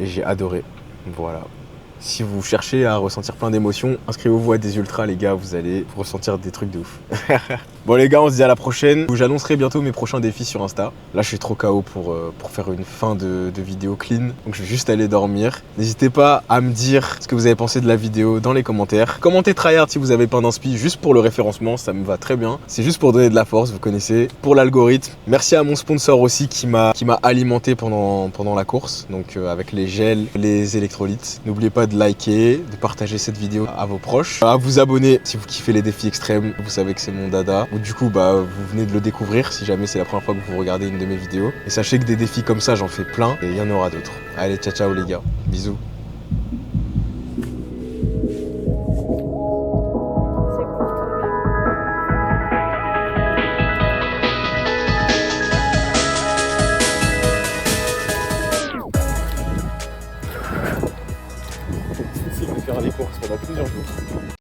et j'ai adoré. Voilà. Si vous cherchez à ressentir plein d'émotions, inscrivez-vous à des ultras les gars, vous allez ressentir des trucs de ouf. Bon les gars, on se dit à la prochaine. J'annoncerai bientôt mes prochains défis sur Insta. Là je suis trop KO pour faire une fin de vidéo clean. Donc je vais juste aller dormir. N'hésitez pas à me dire ce que vous avez pensé de la vidéo dans les commentaires. Commentez tryhard si vous avez pas d'inspi, juste pour le référencement, ça me va très bien. C'est juste pour donner de la force, vous connaissez. Pour l'algorithme, merci à mon sponsor aussi qui m'a alimenté pendant la course. Donc avec les gels, les électrolytes. N'oubliez pas de liker, de partager cette vidéo à vos proches, à vous abonner si vous kiffez les défis extrêmes, vous savez que c'est mon dada. Ou du coup vous venez de le découvrir si jamais c'est la première fois que vous regardez une de mes vidéos. Et sachez que des défis comme ça j'en fais plein et il y en aura d'autres. Allez ciao les gars, bisous. Faire les courses pendant plusieurs jours.